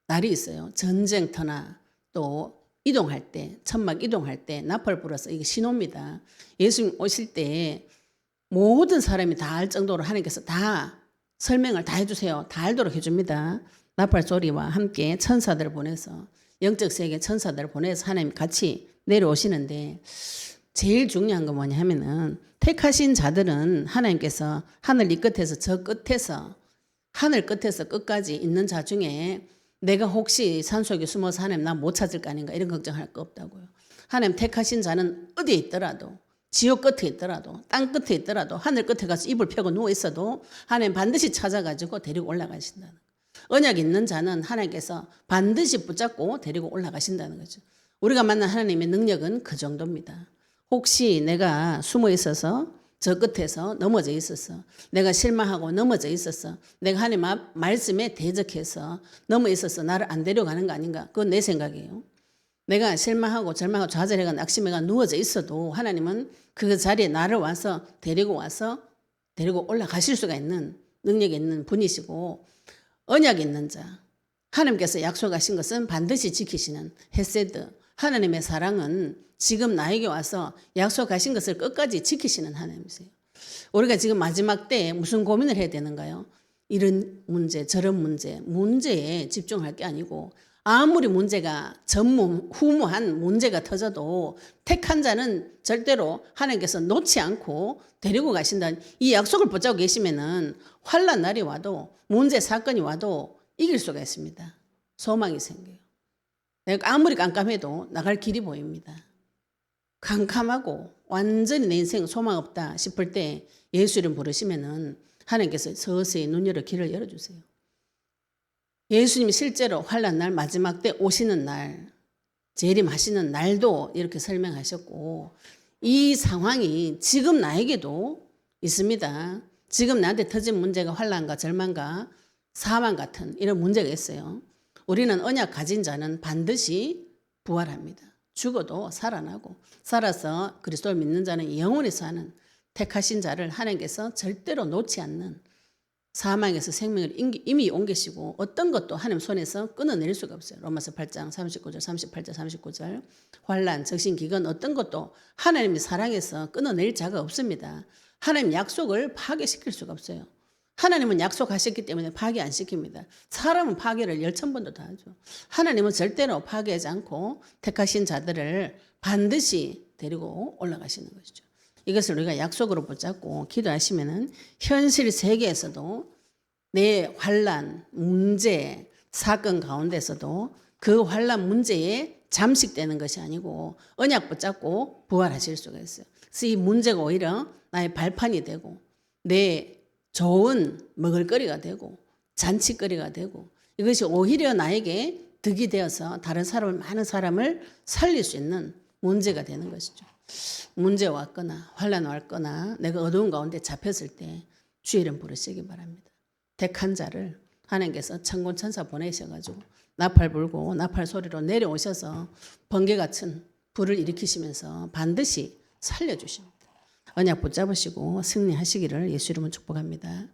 날이 있어요. 전쟁터나 또 이동할 때 천막 이동할 때 나팔 불어서 이게 신호입니다. 예수님 오실 때 모든 사람이 다 알 정도로 하나님께서 다 설명을 다 해주세요. 다 알도록 해줍니다. 나팔 소리와 함께 천사들을 보내서 영적 세계 천사들을 보내서 하나님 같이 내려오시는데 제일 중요한 건 뭐냐 하면은 택하신 자들은 하나님께서 하늘 이 끝에서 저 끝에서 하늘 끝에서 끝까지 있는 자 중에 내가 혹시 산속에 숨어서 하나님 나 못 찾을 거 아닌가 이런 걱정할 거 없다고요. 하나님 택하신 자는 어디에 있더라도 지옥 끝에 있더라도 땅 끝에 있더라도 하늘 끝에 가서 이불 펴고 누워 있어도 하나님 반드시 찾아가지고 데리고 올라가신다는 거예요. 언약 있는 자는 하나님께서 반드시 붙잡고 데리고 올라가신다는 거죠. 우리가 만난 하나님의 능력은 그 정도입니다. 혹시 내가 숨어 있어서 저 끝에서 넘어져 있었어. 내가 실망하고 넘어져 있었어. 내가 하나님 말씀에 대적해서 넘어 있어서 나를 안 데려가는 거 아닌가. 그건 내 생각이에요. 내가 실망하고 절망하고 좌절해가 낙심해가 누워져 있어도 하나님은 그 자리에 나를 와서 데리고 올라가실 수가 있는 능력이 있는 분이시고 언약이 있는 자. 하나님께서 약속하신 것은 반드시 지키시는 헤세드. 하나님의 사랑은 지금 나에게 와서 약속하신 것을 끝까지 지키시는 하나님이세요. 우리가 지금 마지막 때에 무슨 고민을 해야 되는가요? 이런 문제, 저런 문제에 집중할 게 아니고 아무리 문제가 후무한 문제가 터져도 택한 자는 절대로 하나님께서 놓지 않고 데리고 가신다는 이 약속을 붙잡고 계시면은 환난 날이 와도 문제 사건이 와도 이길 수가 있습니다. 소망이 생겨요. 내가 아무리 깜깜해도 나갈 길이 보입니다. 캄캄하고 완전히 내 인생 소망 없다 싶을 때 예수 이름 부르시면은 하나님께서 서서히 눈 열어 길을 열어주세요. 예수님이 실제로 환난 날 마지막 때 오시는 날 재림하시는 날도 이렇게 설명하셨고 이 상황이 지금 나에게도 있습니다. 지금 나한테 터진 문제가 환난과 절망과 사망 같은 이런 문제가 있어요. 우리는 언약 가진 자는 반드시 부활합니다. 죽어도 살아나고 살아서 그리스도를 믿는 자는 영원히 사는 택하신 자를 하나님께서 절대로 놓지 않는 사망에서 생명을 이미 옮기시고 어떤 것도 하나님 손에서 끊어낼 수가 없어요. 로마서 8장 39절 38절 39절 환난 적신기근 어떤 것도 하나님의 사랑에서 끊어낼 자가 없습니다. 하나님 약속을 파괴시킬 수가 없어요. 하나님은 약속하셨기 때문에 파괴 안 시킵니다. 사람은 파괴를 10,000번도 다 하죠. 하나님은 절대로 파괴하지 않고 택하신 자들을 반드시 데리고 올라가시는 것이죠. 이것을 우리가 약속으로 붙잡고 기도하시면은 현실 세계에서도 내 환난, 문제, 사건 가운데서도 그 환난 문제에 잠식되는 것이 아니고 언약 붙잡고 부활하실 수가 있어요. 그래서 이 문제가 오히려 나의 발판이 되고 내 좋은 먹을거리가 되고 잔치거리가 되고 이것이 오히려 나에게 득이 되어서 다른 사람을 많은 사람을 살릴 수 있는 문제가 되는 것이죠. 문제 왔거나 환난 왔거나 내가 어두운 가운데 잡혔을 때 주의 이름 부르시기 바랍니다. 택한 자를 하나님께서 천군천사 보내셔가지고 나팔 불고 나팔 소리로 내려오셔서 번개 같은 불을 일으키시면서 반드시 살려주십니다. 언약 붙잡으시고 승리하시기를 예수 이름으로 축복합니다.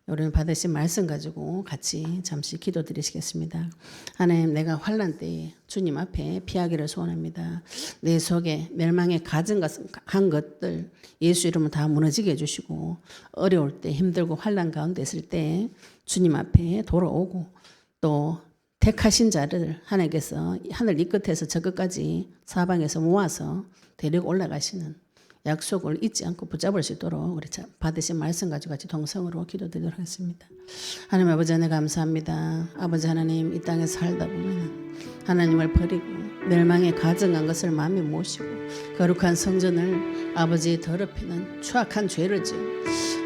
우리는 받으신 말씀 가지고 같이 잠시 기도드리시겠습니다. 하나님, 내가 환난 때에 주님 앞에 피하기를 소원합니다. 내 속에 멸망에 가증한 것들 예수 이름으로 다 무너지게 해주시고 어려울 때 힘들고 환난 가운데 있을 때 주님 앞에 돌아오고 또 택하신 자를 하나님께서 하늘 이 끝에서 저 끝까지 사방에서 모아서 데리고 올라가시는 약속을 잊지 않고 붙잡을 수 있도록 우리 받으신 말씀 가지고 같이 동성으로 기도드리도록 하겠습니다. 하나님 아버지 하나님 감사합니다. 아버지 하나님 이 땅에 살다 보면 하나님을 버리고 멸망에 가증한 것을 마음에 모시고 거룩한 성전을 아버지 더럽히는 추악한 죄를 지어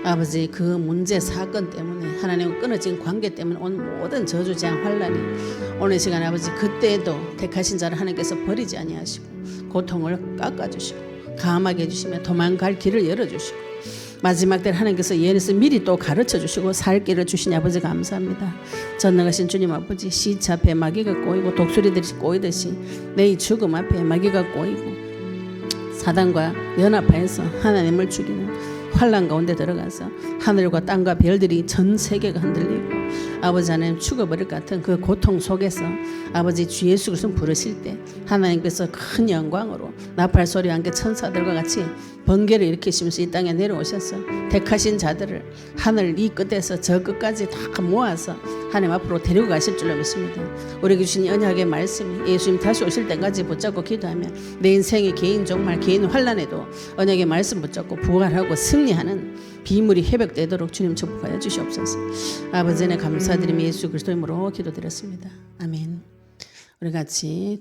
아버지 그 문제 사건 때문에 하나님과 끊어진 관계 때문에 온 모든 저주 재앙 환난이 오늘 시간 아버지 그때에도 택하신 자를 하나님께서 버리지 아니하시고 고통을 깎아주시고 감하게 해주시며 도망갈 길을 열어주시고 마지막 때 하나님께서 예에서 미리 또 가르쳐주시고 살 길을 주시니 아버지 감사합니다. 전능하신 주님 아버지 시체 앞에 마귀가 꼬이고 독수리들이 꼬이듯이 내 죽음 앞에 마귀가 꼬이고 사단과 연합하여서 하나님을 죽이는 환난 가운데 들어가서 하늘과 땅과 별들이 전 세계가 흔들리고 아버지 하나님 죽어버릴 것 같은 그 고통 속에서 아버지 주 예수 그리스도 부르실 때 하나님께서 큰 영광으로 나팔 소리와 함께 천사들과 같이 번개를 일으키시면서 이 땅에 내려오셔서 택하신 자들을 하늘 이 끝에서 저 끝까지 다 모아서 하나님 앞으로 데리고 가실 줄로 믿습니다. 우리에게 주신 언약의 말씀이 예수님 다시 오실 때까지 붙잡고 기도하며 내 인생의 개인 종말 개인 환난에도 언약의 말씀 붙잡고 부활하고 승리하는 비물이 회복되도록 주님 축복하여 주시옵소서. 아버지의 감사드리며 예수 그리스도 이름으로 기도드렸습니다. 아멘. 우리 같이